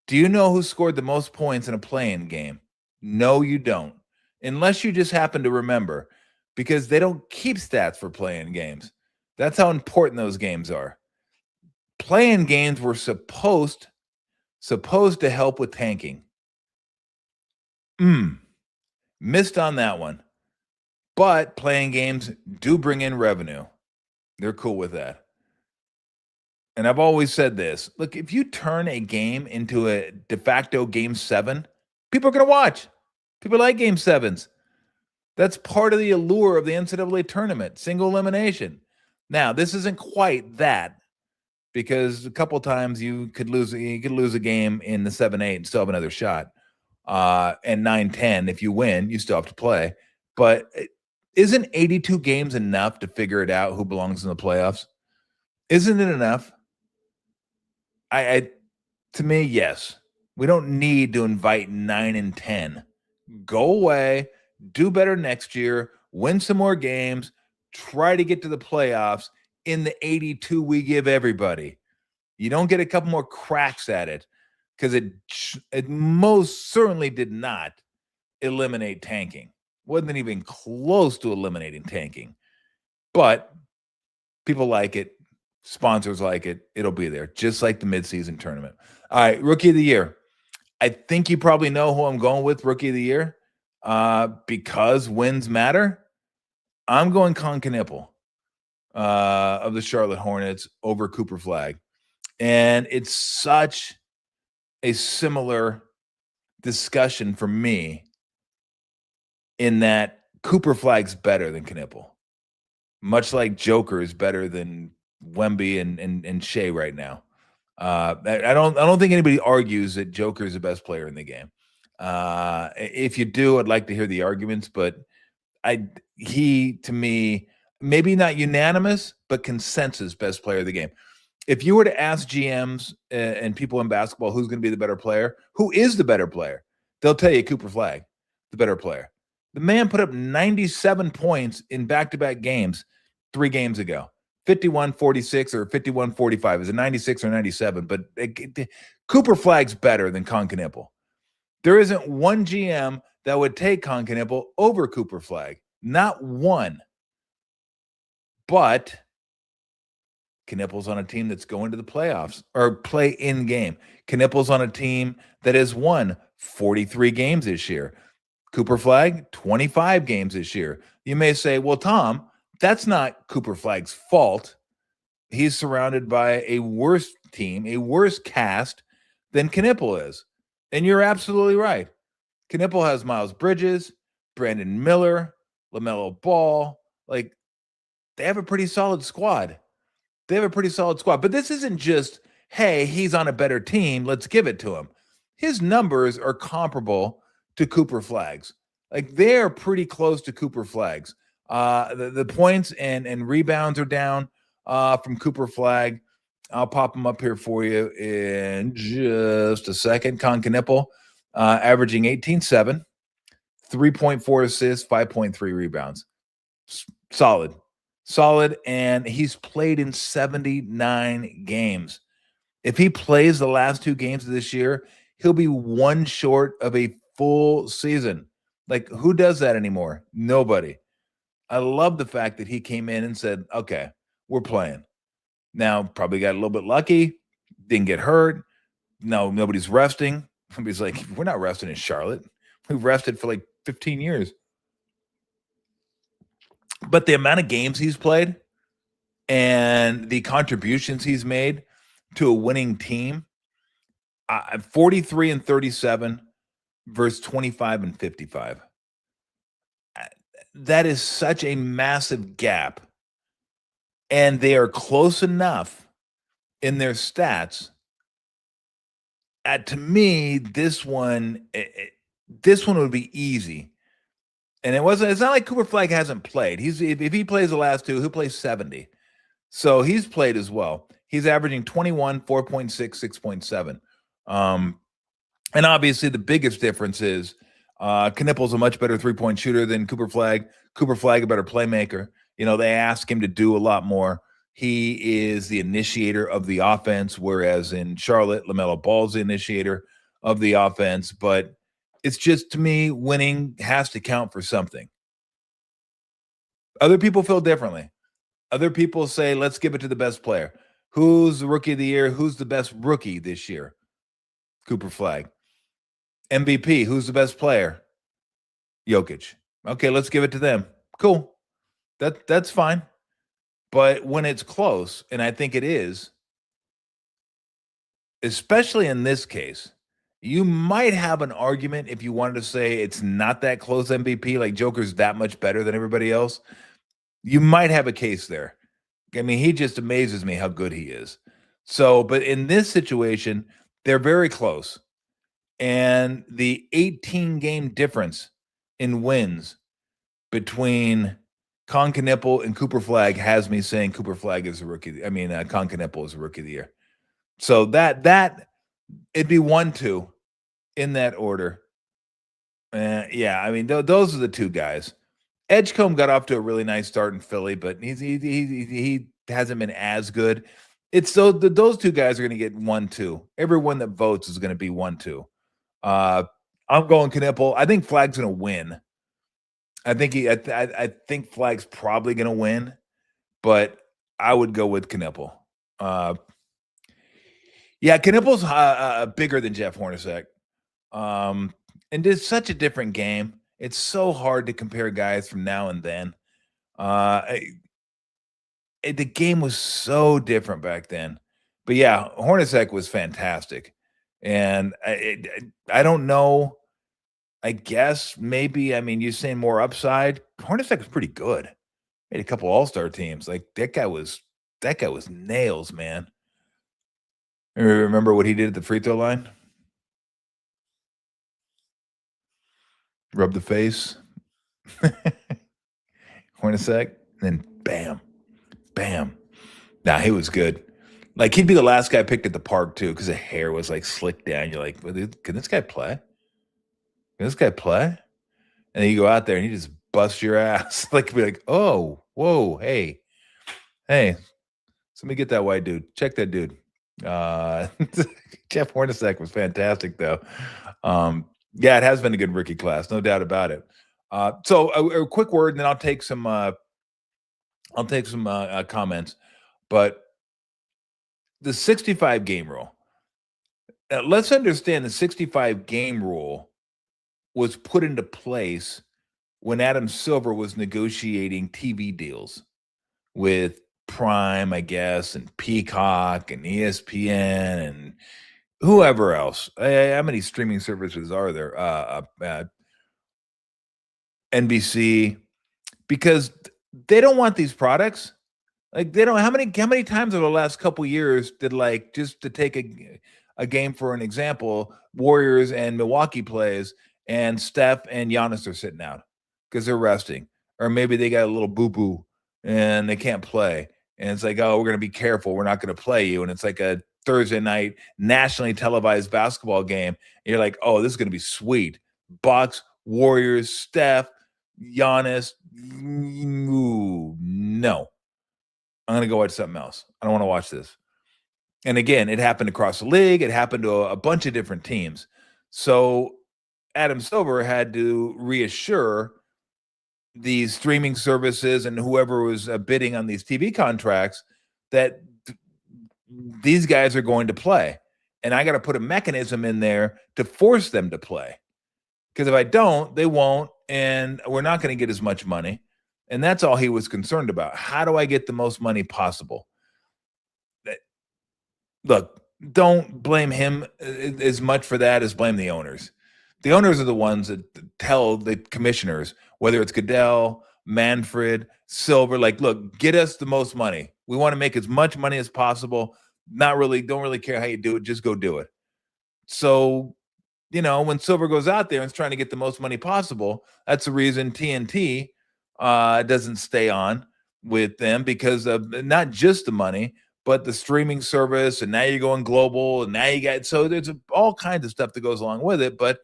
Do you know who scored the most points in a play-in game? No, you don't. Unless you just happen to remember, because they don't keep stats for play-in games. That's how important those games are. Play-in games were supposed to help with tanking. Missed on that one. But play-in games do bring in revenue. They're cool with that. And I've always said this. Look, if you turn a game into a de facto game 7, people are going to watch. People like game 7s. That's part of the allure of the NCAA tournament, single elimination. Now, this isn't quite that, because a couple times you could lose a game in the 7-8 and still have another shot. And 9-10, if you win, you still have to play. But isn't 82 games enough to figure it out who belongs in the playoffs? Isn't it enough? To me, yes. We don't need to invite 9 and 10. Go away, do better next year, win some more games, try to get to the playoffs in the 82 we give everybody. You don't get a couple more cracks at it, because it most certainly did not eliminate tanking. Wasn't even close to eliminating tanking. But people like it. Sponsors like it. It'll be there, just like the midseason tournament. All right, Rookie of the Year. I think you probably know who I'm going with, Rookie of the Year, because wins matter. I'm going Con Knippel of the Charlotte Hornets over Cooper Flagg. And it's such a similar discussion for me in that Cooper Flagg's better than Knippel, much like Joker is better than Wemby and Shea right now. I don't think anybody argues that Joker is the best player in the game. If you do, I'd like to hear the arguments, but he to me, maybe not unanimous, but consensus best player of the game. If you were to ask GMs and people in basketball who's going to be the better player, who is the better player, they'll tell you Cooper Flagg, the better player. The man put up 97 points in back-to-back games 3 games ago. 51-46 or 51-45. Is it 96 or 97? But Cooper Flagg's better than Con Knippel. There isn't one GM that would take Con Knippel over Cooper Flagg. Not one. But Knippel's on a team that's going to the playoffs or play in game. Knippel's on a team that has won 43 games this year. Cooper Flagg, 25 games this year. You may say, well, Tom, that's not Cooper Flagg's fault. He's surrounded by a worse team, a worse cast than Knippel is. And you're absolutely right. Knippel has Miles Bridges, Brandon Miller, LaMelo Ball. Like, they have a pretty solid squad. But this isn't just, hey, he's on a better team, let's give it to him. His numbers are comparable to Cooper Flagg's. Like, they're pretty close to Cooper Flagg's. The points and rebounds are down from Cooper Flagg. I'll pop them up here for you in just a second. Con Knippel, averaging 18.7, 3.4 assists, 5.3 rebounds. Solid. And he's played in 79 games. If he plays the last 2 games of this year, he'll be one short of a full season. Like, who does that anymore? Nobody. I love the fact that he came in and said, okay, we're playing. Now, probably got a little bit lucky, didn't get hurt. No, nobody's resting. Somebody's like, we're not resting in Charlotte. We've rested for like 15 years. But the amount of games he's played and the contributions he's made, to a winning team, 43 and 37 versus 25 and 55. That is such a massive gap. And they are close enough in their stats. To me, this one would be easy. And it's not like Cooper Flagg hasn't played. If he plays the last two, he'll play 70. So he's played as well. He's averaging 21, 4.6, 6.7. And obviously the biggest difference is Knippel's a much better three-point shooter than Cooper Flagg. Cooper Flagg a better playmaker. They ask him to do a lot more. He is the initiator of the offense, whereas in Charlotte, LaMelo Ball's the initiator of the offense. But it's just, to me, winning has to count for something. Other people feel differently. Other people say, let's give it to the best player. Who's the rookie of the year? Who's the best rookie this year? Cooper Flagg. MVP, who's the best player? Jokic. Okay, let's give it to them. Cool. That's fine. But when it's close, and I think it is, especially in this case, you might have an argument if you wanted to say it's not that close MVP, like Joker's that much better than everybody else. You might have a case there. I mean, he just amazes me how good he is. So, but in this situation, they're very close. And the 18-game difference in wins between Con Knippel and Cooper Flagg has me saying Cooper Flagg is a rookie. I mean, Con Knippel is a rookie of the year. So that it'd be 1-2 in that order. Yeah, I mean, those are the two guys. Edgecombe got off to a really nice start in Philly, but he hasn't been as good. It's so those two guys are going to get 1-2. Everyone that votes is going to be 1-2. I'm going Knippel. I think Flagg's going to win. I think Flagg's probably going to win, but I would go with Knippel. Yeah, Knippel's bigger than Jeff Hornacek. And it's such a different game. It's so hard to compare guys from now and then. The game was so different back then. But yeah, Hornacek was fantastic. And I don't know. I guess maybe, I mean, you're saying more upside. Hornacek was pretty good. Made a couple all-star teams. Like that guy was nails, man. Remember what he did at the free throw line? Rub the face. Hornacek. And then bam. Bam. Nah, he was good. Like he'd be the last guy picked at the park too, because the hair was like slicked down. You're like, can this guy play? Can this guy play? And then you go out there and he just busts your ass. Like be like, oh, whoa, hey. Let me get that white dude. Check that dude. Jeff Hornacek was fantastic though. Yeah, it has been a good rookie class, no doubt about it. So a quick word, and then I'll take some comments. But the 65 game rule. Now, let's understand the 65 game rule was put into place when Adam Silver was negotiating TV deals with Prime, I guess, and Peacock and ESPN and whoever else. How many streaming services are there? NBC, because they don't want these products. Like they don't. How many times over the last couple years did, like, just to take a game for an example, Warriors and Milwaukee plays, and Steph and Giannis are sitting out because they're resting, or maybe they got a little boo boo and they can't play, and it's like, oh, we're gonna be careful, we're not gonna play you, and it's like a Thursday night nationally televised basketball game. And you're like, oh, this is gonna be sweet. Bucks, Warriors, Steph, Giannis. Ooh, no. I'm going to go watch something else. I don't want to watch this. And again, it happened across the league. It happened to a bunch of different teams. So Adam Silver had to reassure these streaming services and whoever was bidding on these TV contracts that these guys are going to play. And I got to put a mechanism in there to force them to play. Because if I don't, they won't. And we're not going to get as much money. And that's all he was concerned about. How do I get the most money possible? look, don't blame him as much for that as blame the owners. The owners are the ones that tell the commissioners, whether it's Goodell, Manfred, Silver, like, look, get us the most money. We want to make as much money as possible. Don't really care how you do it. Just go do it. So, when Silver goes out there and is trying to get the most money possible, that's the reason TNT doesn't stay on with them, because of not just the money, but the streaming service. And now you're going global, and now you got, so there's all kinds of stuff that goes along with it. But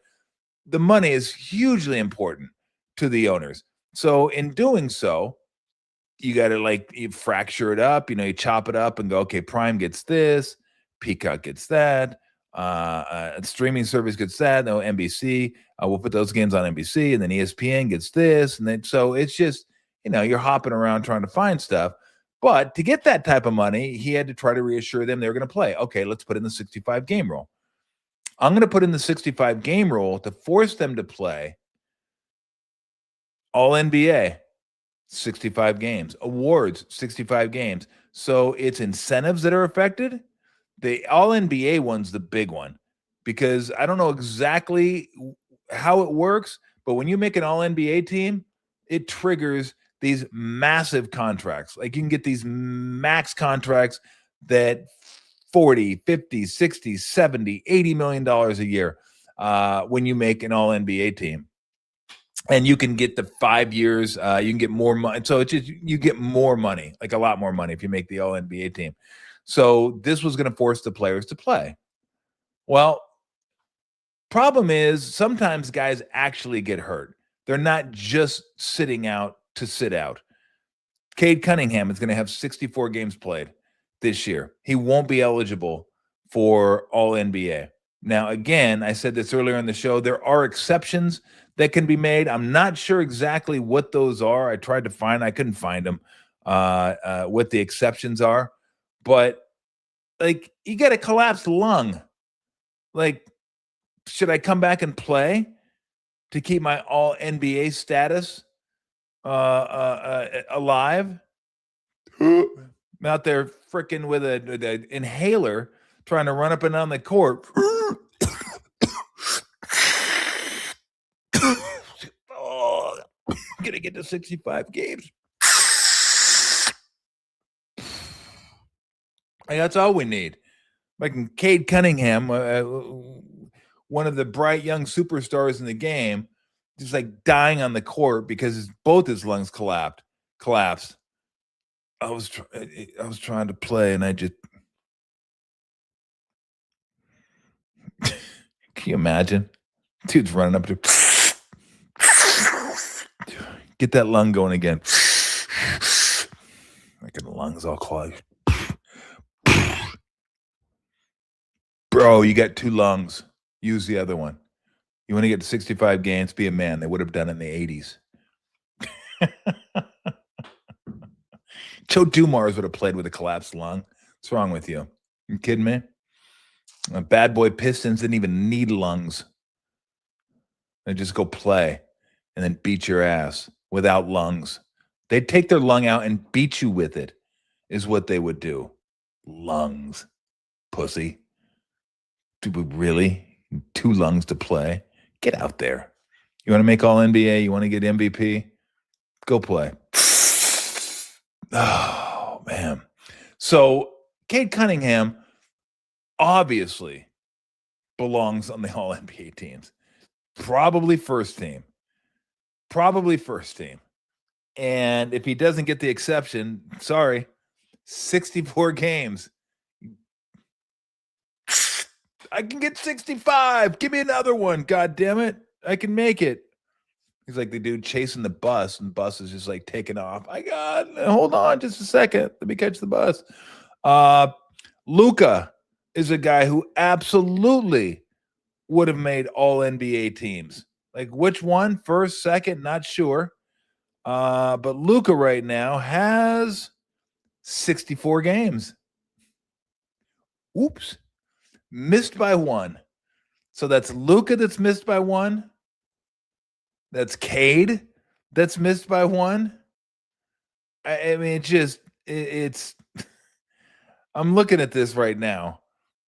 the money is hugely important to the owners. So in doing so, you got to you fracture it up, you chop it up and go, okay, Prime gets this, Peacock gets that, streaming service gets that, no, NBC, we'll put those games on NBC, and then ESPN gets this. And then, so it's just, you're hopping around trying to find stuff. But to get that type of money, he had to try to reassure them they were going to play. Okay, let's put in the 65 game rule. I'm going to put in the 65 game rule to force them to play all NBA, 65 games, awards, 65 games. So it's incentives that are affected. The all NBA one's the big one, because I don't know exactly how it works, but when you make an all NBA team, it triggers these massive contracts. Like, you can get these max contracts that 40, 50, 60, 70, $80 million a year when you make an all NBA team. And you can get the 5 years, you can get more money. So it's just, you get more money, like a lot more money, if you make the all NBA team. So this was going to force the players to play. Well, problem is sometimes guys actually get hurt. They're not just sitting out to sit out. Cade Cunningham is going to have 64 games played this year. He won't be eligible for all NBA. Now, again, I said this earlier in the show, there are exceptions that can be made. I'm not sure exactly what those are. I tried to find, I couldn't find them, what the exceptions are. But, like, you got a collapsed lung. Like, should I come back and play to keep my all NBA status alive? I'm out there freaking with an inhaler trying to run up and down the court. Oh, I'm going to get to 65 games. And that's all we need. Like Cade Cunningham, one of the bright young superstars in the game, just like dying on the court because both his lungs collapsed. I was trying to play, and I just can you imagine? Dude's running up to get that lung going again. Making the lungs all clogged. Bro, you got 2 lungs. Use the other one. You want to get to 65 games, be a man. They would have done it in the 80s. Joe Dumars would have played with a collapsed lung. What's wrong with you? You kidding me? Bad boy Pistons didn't even need lungs. They just go play and then beat your ass without lungs. They'd take their lung out and beat you with it, is what they would do. Lungs. Pussy. Really? 2 lungs to play? Get out there. You want to make all NBA? You want to get MVP? Go play. Oh, man. So Cade Cunningham obviously belongs on the all NBA teams. Probably first team. And if he doesn't get the exception, sorry, 64 games. I can get 65. Give me another one. God damn it. I can make it. He's like the dude chasing the bus, and the bus is just like taking off. Hold on just a second. Let me catch the bus. Luka is a guy who absolutely would have made all NBA teams. Like, which one? First, second, not sure. But Luka right now has 64 games. Oops. Missed by 1. So that's Luka that's missed by 1. That's Cade that's missed by 1. I mean, it's I'm looking at this right now.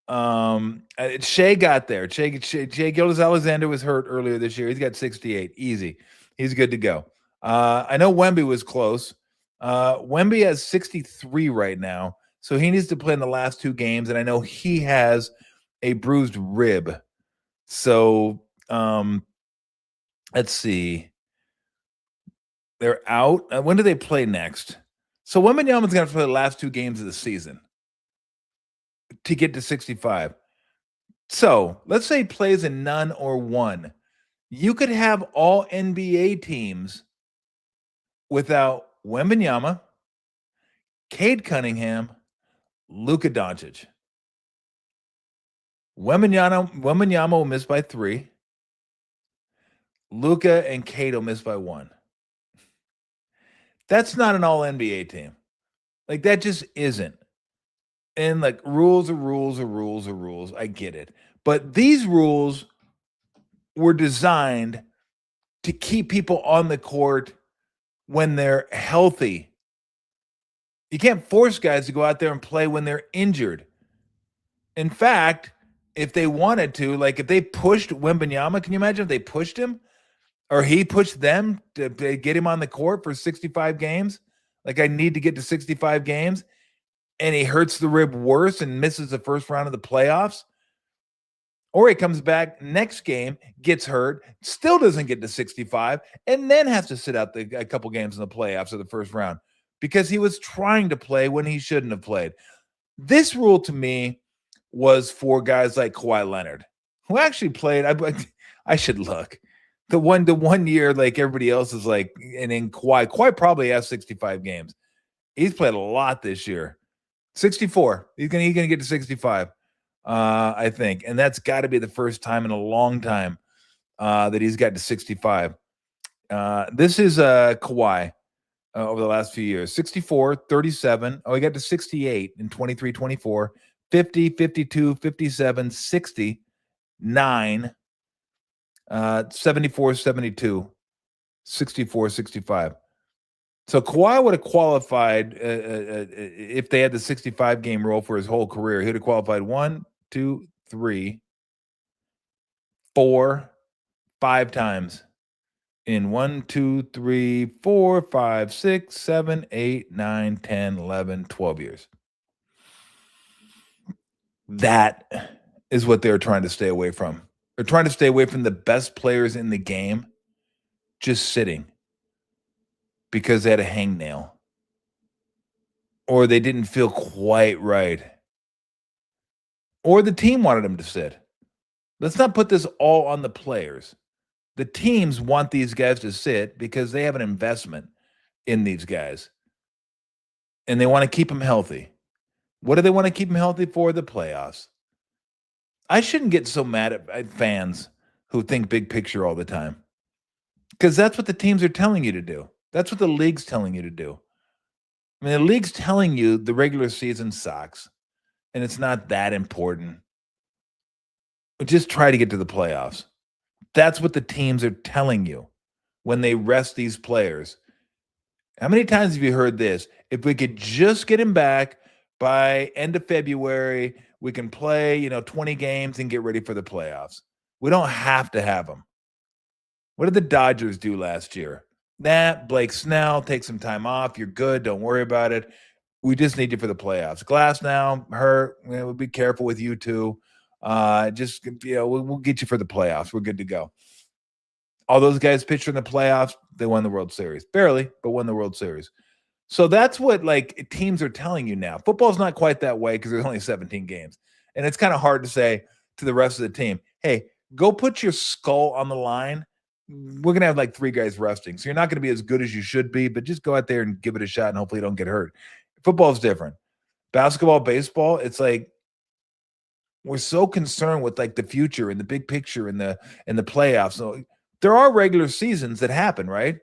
Shea got there. Shea Gilgeous-Alexander was hurt earlier this year. He's got 68. Easy. He's good to go. I know Wemby was close. Wemby has 63 right now, so he needs to play in the last 2 games, and I know he has a bruised rib. So let's see. They're out. When do they play next? So Wembanyama's going to play the last 2 games of the season to get to 65. So let's say he plays in none or one. You could have all NBA teams without Wembanyama, Cade Cunningham, Luka Doncic. Wembanyama will miss by 3. Luka and Cade will miss by 1. That's not an all NBA team. Like, that just isn't. And like, rules are rules are rules are rules. I get it. But these rules were designed to keep people on the court when they're healthy. You can't force guys to go out there and play when they're injured. In fact, if they wanted to, like if they pushed Wembanyama, can you imagine if they pushed him or he pushed them to get him on the court for 65 games? Like, I need to get to 65 games. And he hurts the rib worse and misses the first round of the playoffs. Or he comes back next game, gets hurt, still doesn't get to 65, and then has to sit out a couple games in the playoffs of the first round because he was trying to play when he shouldn't have played. This rule to me was for guys like Kawhi Leonard, who actually played. I should look. The one year, like everybody else is like, and then Kawhi probably has 65 games. He's played a lot this year. 64. He's gonna get to 65, I think, and that's got to be the first time in a long time that he's got to 65. This is Kawhi over the last few years: 64, 37. Oh, he got to 68 in 23, 24, 50, 52, 57, 60, 9, 74, 72, 64, 65. So Kawhi would have qualified if they had the 65 game rule for his whole career. He would have qualified 1, 2, 3, 4, 5 times in 1, 2, 3, 4, 5, 6, 7, 8, 9, 10, 11, 12 years. That is what they're trying to stay away from. They're trying to stay away from the best players in the game just sitting because they had a hangnail or they didn't feel quite right or the team wanted them to sit. Let's not put this all on the players. The teams want these guys to sit because they have an investment in these guys and they want to keep them healthy. What do they want to keep them healthy for? The playoffs. I shouldn't get so mad at fans who think big picture all the time because that's what the teams are telling you to do. That's what the league's telling you to do. I mean, the league's telling you the regular season sucks and it's not that important. But just try to get to the playoffs. That's what the teams are telling you when they rest these players. How many times have you heard this? If we could just get him back by end of February, we can play, 20 games and get ready for the playoffs. We don't have to have him. What did the Dodgers do last year? Blake Snell, take some time off. You're good. Don't worry about it. We just need you for the playoffs. Glass now, hurt. We'll be careful with you too. We'll get you for the playoffs. We're good to go. All those guys pitched in the playoffs, they won the World Series. Barely, but won the World Series. So that's what teams are telling you now. Football's not quite that way because there's only 17 games. And it's kind of hard to say to the rest of the team, hey, go put your skull on the line. We're going to have 3 guys resting. So you're not going to be as good as you should be, but just go out there and give it a shot and hopefully you don't get hurt. Football is different. Basketball, baseball, it's we're so concerned with the future and the big picture and the playoffs. So there are regular seasons that happen, right?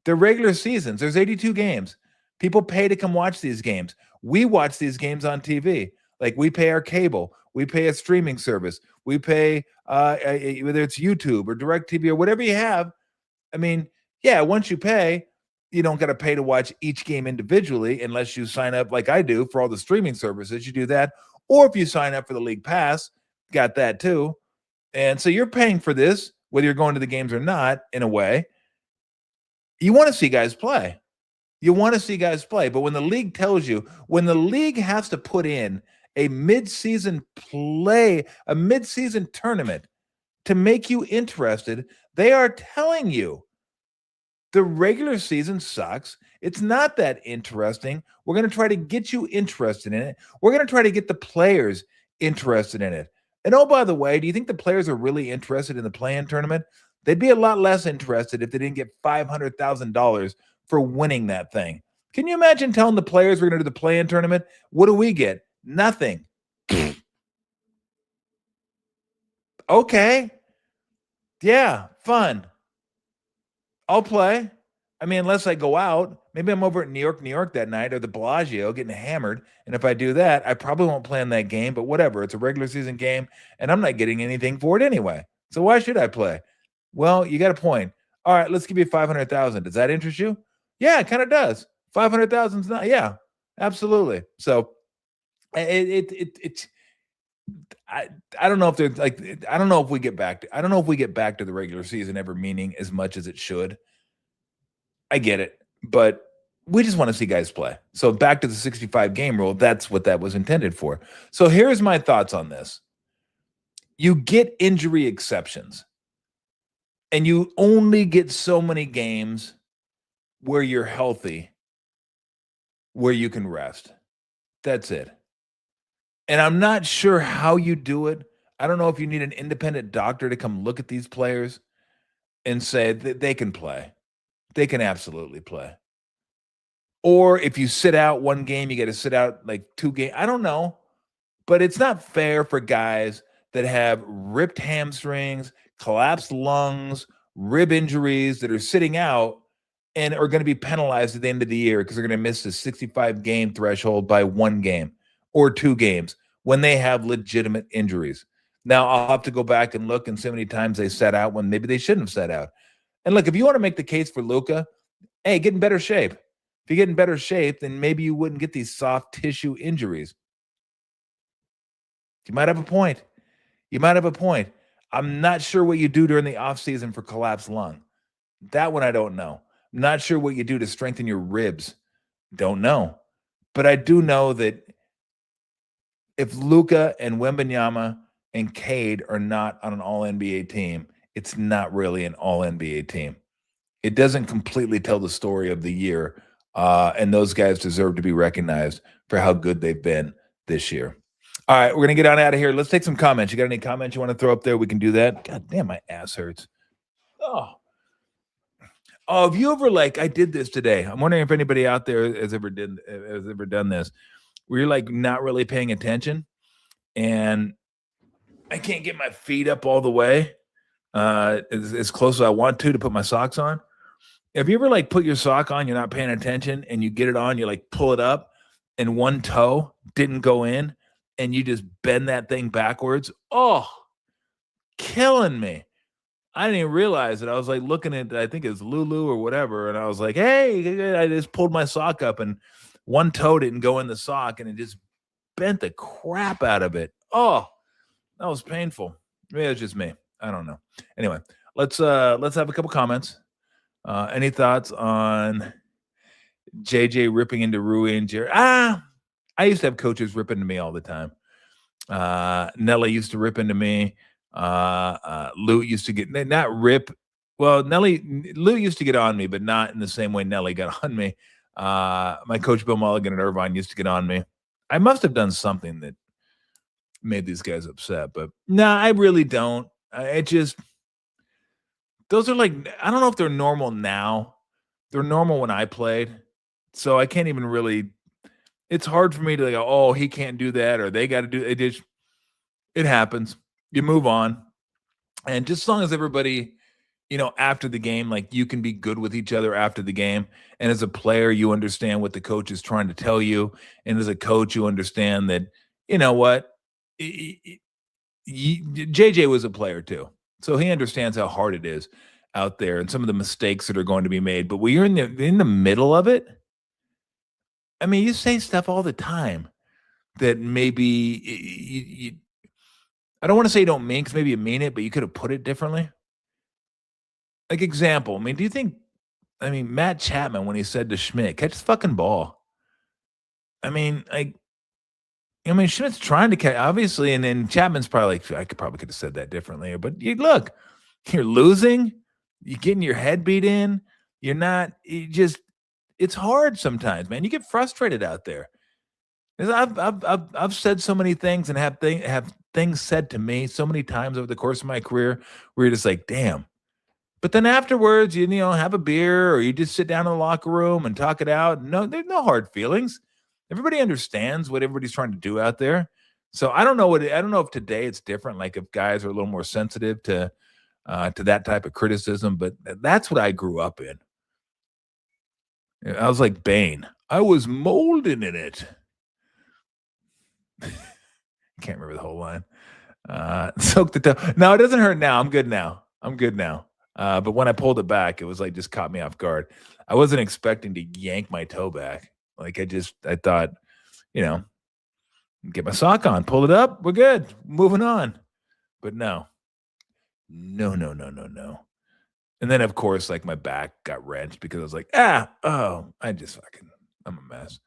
They're regular seasons. There's 82 games. People pay to come watch these games. We watch these games on TV. We pay our cable. We pay a streaming service. We pay whether it's YouTube or DirecTV or whatever you have. I mean, yeah, once you pay, you don't got to pay to watch each game individually unless you sign up like I do for all the streaming services. You do that. Or if you sign up for the league pass, got that too. And so you're paying for this, whether you're going to the games or not, in a way. You want to see guys play. You want to see guys play. But when the league tells you, when the league has to put in a midseason tournament to make you interested, they are telling you the regular season sucks. It's not that interesting. We're going to try to get you interested in it. We're going to try to get the players interested in it. And oh, by the way, do you think the players are really interested in the play-in tournament? They'd be a lot less interested if they didn't get $500,000 for winning that thing. Can you imagine telling the players we're going to do the play-in tournament? What do we get? Nothing. Okay. Yeah, fun. I'll play. I mean, unless I go out. Maybe I'm over at New York that night, or the Bellagio getting hammered. And if I do that, I probably won't play in that game, but whatever. It's a regular season game, and I'm not getting anything for it anyway. So why should I play? Well, you got a point. All right, let's give you 500,000. Does that interest you? Yeah, it kind of does. 500,000 is not. Yeah, absolutely. So it's I don't know if they're like, I don't know if we get back to the regular season ever meaning as much as it should. I get it, but we just want to see guys play. So back to the 65 game rule. That's what that was intended for. So here's my thoughts on this. You get injury exceptions, and you only get so many games where you're healthy, where you can rest. That's it. And I'm not sure how you do it. I don't know if you need an independent doctor to come look at these players and say that they can play. They can absolutely play. Or if you sit out one game, you got to sit out like 2 games. I don't know. But it's not fair for guys that have ripped hamstrings, collapsed lungs, rib injuries that are sitting out and are going to be penalized at the end of the year because they're going to miss the 65 game threshold by 1 game or 2 games when they have legitimate injuries. Now, I'll have to go back and look and see how many times they sat out when maybe they shouldn't have sat out. And look, if you want to make the case for Luka, hey, get in better shape. If you get in better shape, then maybe you wouldn't get these soft tissue injuries. You might have a point. I'm not sure what you do during the offseason for collapsed lung. That one I don't know. I'm not sure what you do to strengthen your ribs. Don't know. But I do know that if Luka and Wembanyama and Cade are not on an all-NBA team, it's not really an all-NBA team. It doesn't completely tell the story of the year, and those guys deserve to be recognized for how good they've been this year. All right, we're going to get on out of here. Let's take some comments. You got any comments you want to throw up there? We can do that. God damn, my ass hurts. Oh, have you ever, like, I did this today. I'm wondering if anybody out there has ever done this, where you're like not really paying attention, and I can't get my feet up all the way as close as I want to put my socks on. Have you ever like put your sock on, you're not paying attention, and you get it on, you like pull it up, and one toe didn't go in, and you just bend that thing backwards? Oh, killing me. I didn't even realize it. I was like looking at, I think it's Lulu or whatever, and I was like, hey, I just pulled my sock up, and one toe didn't go in the sock, and it just bent the crap out of it. Oh, that was painful. Maybe it's just me. I don't know. Anyway, let's have a couple comments. Any thoughts on JJ ripping into Rui and Jerry? I used to have coaches rip into me all the time. Nelly used to rip into me. Lou used to get, not rip. Well, Lou used to get on me, but not in the same way Nelly got on me. My coach Bill Mulligan at Irvine used to get on me. I must have done something that made these guys upset, but no, I really don't. Those are like, I don't know if they're normal now. They're normal when I played. So I can't even really, it's hard for me to go, oh, he can't do that, or they got to do it. It happens. You move on. And just as long as everybody, after the game, like you can be good with each other after the game. And as a player, you understand what the coach is trying to tell you. And as a coach, you understand that, you know what? JJ was a player too. So he understands how hard it is out there and some of the mistakes that are going to be made. But when you're in the middle of it, I mean, you say stuff all the time. that maybe I don't want to say you don't mean, because maybe you mean it, but you could have put it differently. Like, example, I mean, do you think, I mean, Matt Chapman, when he said to Schmidt, catch the fucking ball. I mean, like, I mean, Schmidt's trying to catch, obviously, and then Chapman's probably like, I could have said that differently. But you look, you're losing, you're getting your head beat in. You're not, it's hard sometimes, man. You get frustrated out there. 'Cause I've said so many things and have things said to me so many times over the course of my career where you're just like, damn. But then afterwards, you know, have a beer or you just sit down in the locker room and talk it out. No, there's no hard feelings. Everybody understands what everybody's trying to do out there. So I don't know if today it's different. Like if guys are a little more sensitive to that type of criticism, but that's what I grew up in. I was like Bane. I was molded in it. Can't remember the whole line. Soak the toe. No, it doesn't hurt now. I'm good now. But when I pulled it back, it was like just caught me off guard. I wasn't expecting to yank my toe back. Like I thought, you know, get my sock on, pull it up, we're good, moving on. But no. And then of course, like my back got wrenched because I was like, I'm a mess.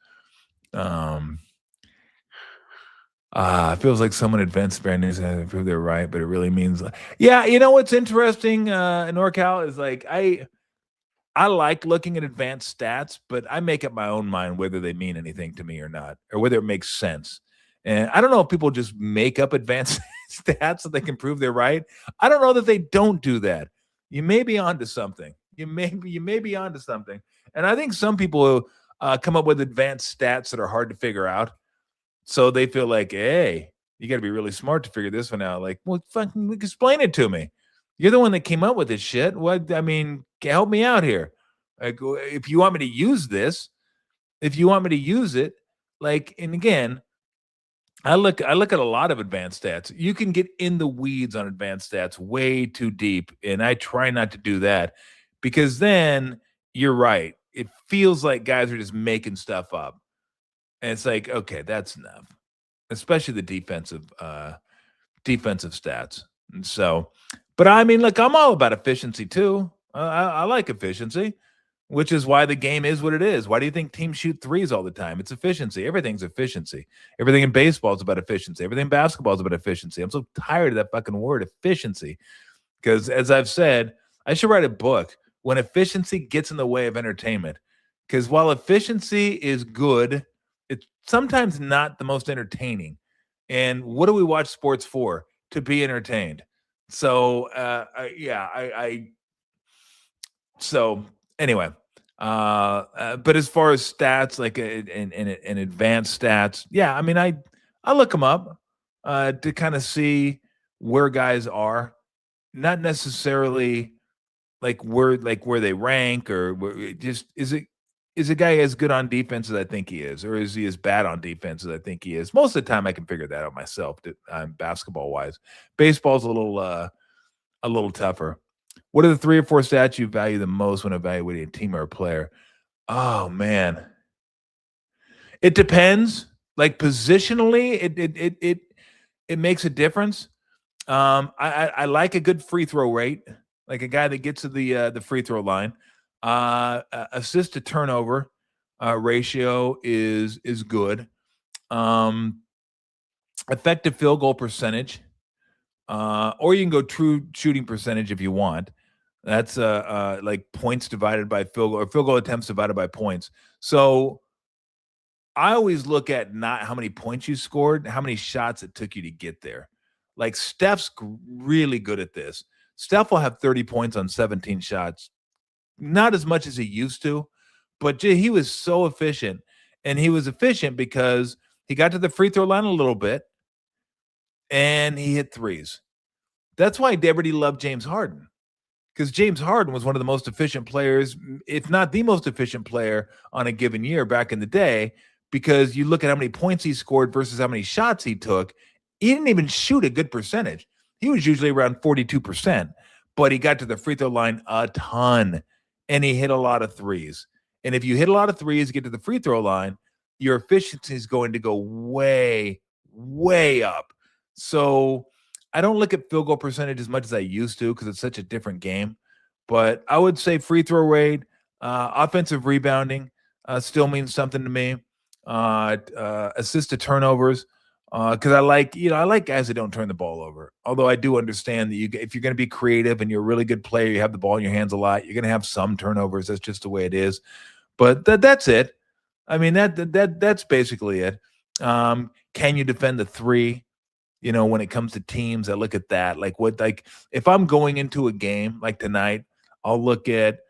It feels like someone advanced bad news and prove they're right, but it really means, yeah. You know what's interesting in NorCal is like I like looking at advanced stats, but I make up my own mind whether they mean anything to me or not, or whether it makes sense. And I don't know if people just make up advanced stats so they can prove they're right. I don't know that they don't do that. You may be onto something. You may be onto something. And I think some people come up with advanced stats that are hard to figure out. So they feel like, hey, you got to be really smart to figure this one out. Like, well, fucking explain it to me. You're the one that came up with this shit. What? I mean, help me out here. Like, if you want me to use this, if you want me to use it, like, and again, I look at a lot of advanced stats. You can get in the weeds on advanced stats way too deep, and I try not to do that because then you're right. It feels like guys are just making stuff up. And it's like, okay, that's enough, especially the defensive stats. And so, but I mean, look, I'm all about efficiency too. I like efficiency, which is why the game is what it is. Why do you think teams shoot threes all the time? It's efficiency. Everything's efficiency. Everything in baseball is about efficiency. Everything in basketball is about efficiency. I'm so tired of that fucking word efficiency because, as I've said, I should write a book when efficiency gets in the way of entertainment. Because while efficiency is good, it's sometimes not the most entertaining. And what do we watch sports for? To be entertained. So, so anyway, but as far as stats, like in advanced stats, yeah, I mean, I look them up to kind of see where guys are, not necessarily like where they rank or just is a guy as good on defense as I think he is, or is he as bad on defense as I think he is? Most of the time, I can figure that out myself. Basketball wise, baseball's a little tougher. What are the 3 or 4 stats you value the most when evaluating a team or a player? Oh man, it depends. Like positionally, it makes a difference. I like a good free throw rate, like a guy that gets to the free throw line. Assist to turnover ratio is good. Effective field goal percentage, or you can go true shooting percentage if you want. That's like points divided by field goal, or field goal attempts divided by points. So I always look at not how many points you scored, how many shots it took you to get there. Like Steph's really good at this. Steph will have 30 points on 17 shots. Not as much as he used to, but he was so efficient. And he was efficient because he got to the free throw line a little bit and he hit threes. That's why everybody loved James Harden, because James Harden was one of the most efficient players, if not the most efficient player on a given year back in the day, because you look at how many points he scored versus how many shots he took. He didn't even shoot a good percentage. He was usually around 42%, but he got to the free throw line a ton. And he hit a lot of threes. And if you hit a lot of threes, get to the free throw line, your efficiency is going to go way, way up. So I don't look at field goal percentage as much as I used to because it's such a different game. But I would say free throw rate, offensive rebounding still means something to me. Assist to turnovers, because I like guys that don't turn the ball over. Although I do understand that if you're going to be creative and you're a really good player, you have the ball in your hands a lot, you're going to have some turnovers. That's just the way it is. But that's it. I mean that's basically it. Can you defend the three? When it comes to teams, I look at that. Like if I'm going into a game like tonight, I'll look at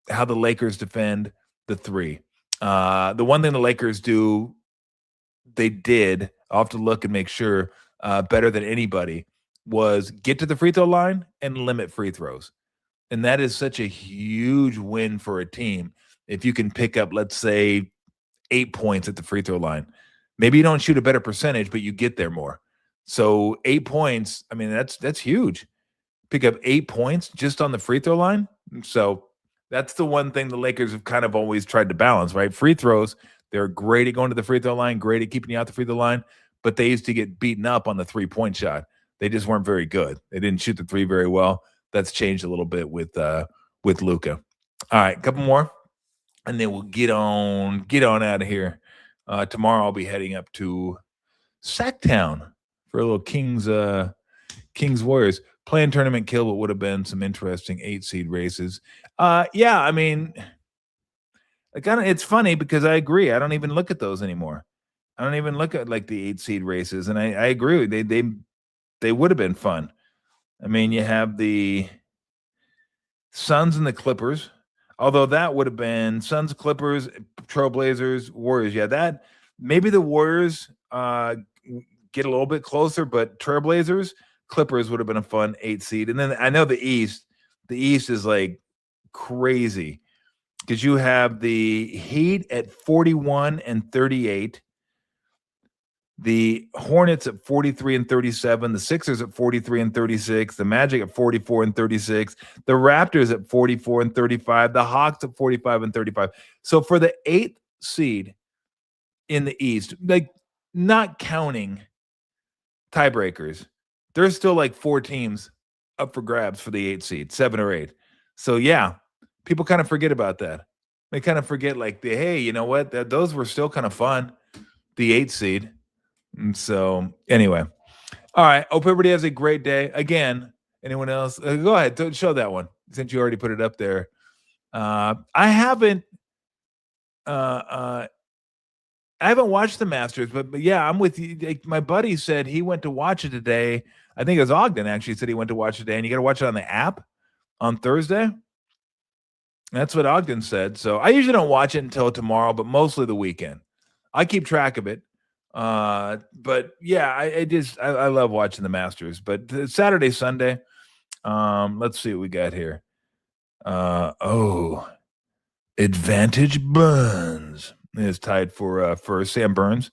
how the Lakers defend the three. The one thing the Lakers do, I'll have to look and make sure, better than anybody, was get to the free throw line and limit free throws. And that is such a huge win for a team if you can pick up, let's say, 8 points at the free throw line. Maybe you don't shoot a better percentage, but you get there more. So 8 points, I mean, that's huge. Pick up 8 points just on the free throw line. So that's the one thing the Lakers have kind of always tried to balance, right? Free throws, they're great at going to the free throw line, great at keeping you out the free throw line, but they used to get beaten up on the 3-point shot. They just weren't very good. They didn't shoot the three very well. That's changed a little bit with Luka. All right, a couple more, and then we'll get on out of here. Tomorrow I'll be heading up to Sacktown for a little Kings Warriors playing tournament kill. What would have been some interesting 8-seed races. Yeah, I mean, it's funny because I agree. I don't even look at those anymore. I don't even look at like the 8-seed races, and I agree. They would have been fun. I mean, you have the Suns and the Clippers, although that would have been Suns, Clippers, Trailblazers, Warriors. Yeah, that maybe the Warriors get a little bit closer, but Trailblazers, Clippers would have been a fun 8-seed. And then I know the East is like crazy because you have the Heat at 41 and 38. The Hornets at 43 and 37, the Sixers at 43 and 36, the Magic at 44 and 36, the Raptors at 44 and 35, the Hawks at 45 and 35. So for the 8th seed in the East, like not counting tiebreakers, there's still like 4 teams up for grabs for the 8th seed, 7 or 8. So yeah, people kind of forget about that. They kind of forget hey, you know what? Those were still kind of fun, the 8th seed. And so anyway, all right. Hope everybody has a great day. Again, anyone else? Go ahead. Show that one since you already put it up there. I haven't watched the Masters, but yeah, I'm with you. Like, my buddy said he went to watch it today. I think it was Ogden actually said he went to watch it today, and you got to watch it on the app on Thursday. That's what Ogden said. So I usually don't watch it until tomorrow, but mostly the weekend. I keep track of it. But yeah, I love watching the Masters. But Saturday, Sunday, let's see what we got here. Advantage Burns is tied for Sam Burns.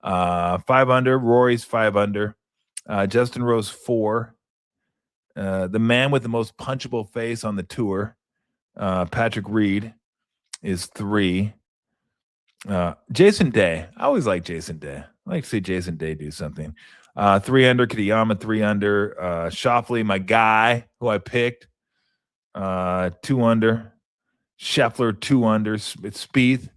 5 under. Rory's 5 under. Justin Rose 4. The man with the most punchable face on the tour, Patrick Reed, is 3. Jason Day. I always like Jason Day. I like to see Jason Day do something. 3 under. Kitayama 3 under. Schauffele, my guy who I picked, 2 under. Scheffler 2 under. It's Spieth.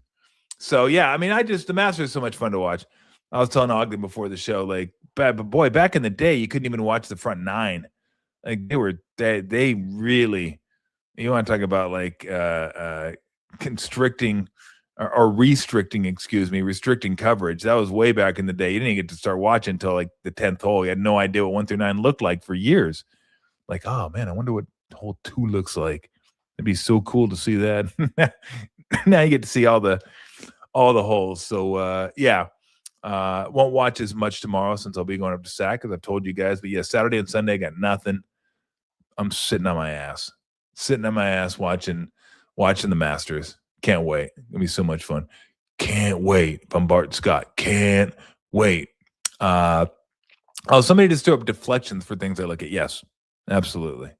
So yeah, I mean, the Masters is so much fun to watch. I was telling Ogden before the show, but boy, back in the day, you couldn't even watch the front 9. Like they really. You want to talk about constricting or restricting coverage. That was way back in the day. You didn't get to start watching until like the 10th hole. You had no idea what 1 through 9 looked like for years. Like, oh man, I wonder what hole 2 looks like. It'd be so cool to see that. Now you get to see all the holes. So yeah, won't watch as much tomorrow since I'll be going up to Sac, as I've told you guys. But yeah, Saturday and Sunday I got nothing. I'm sitting on my ass watching the Masters. Can't wait. It's gonna be so much fun. Can't wait. If I'm Bart Scott, can't wait. Somebody just threw up deflections for things I look at. Yes, absolutely.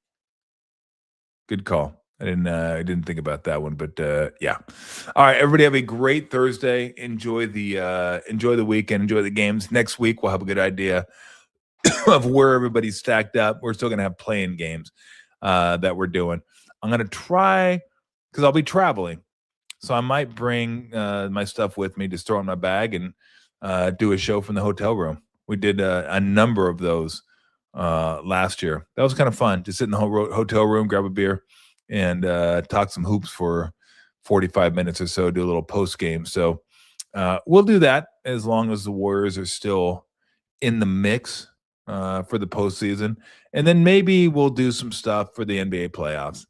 Good call. I didn't think about that one, but yeah. All right, everybody have a great Thursday. Enjoy the weekend. Enjoy the games. Next week we'll have a good idea of where everybody's stacked up. We're still gonna have playing games that we're doing. I'm gonna try because I'll be traveling, so I might bring my stuff with me, just throw it in my bag and do a show from the hotel room. We did a number of those last year. That was kind of fun. Just sit in the hotel room, grab a beer, and talk some hoops for 45 minutes or so, do a little post game. So we'll do that as long as the Warriors are still in the mix for the postseason. And then maybe we'll do some stuff for the NBA playoffs,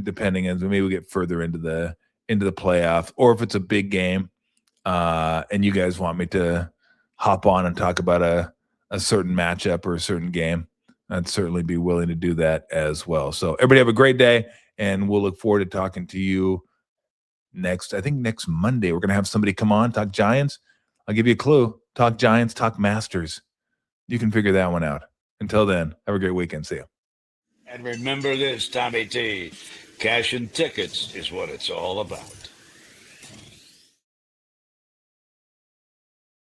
depending as maybe we get further into the playoff, or if it's a big game and you guys want me to hop on and talk about a certain matchup or a certain game, I'd certainly be willing to do that as well. So everybody have a great day, and we'll look forward to talking to you next Monday. We're going to have somebody come on, talk Giants. I'll give you a clue. Talk Giants, talk Masters. You can figure that one out. Until then, have a great weekend. See you. And remember this, Tommy T, cash and tickets is what it's all about.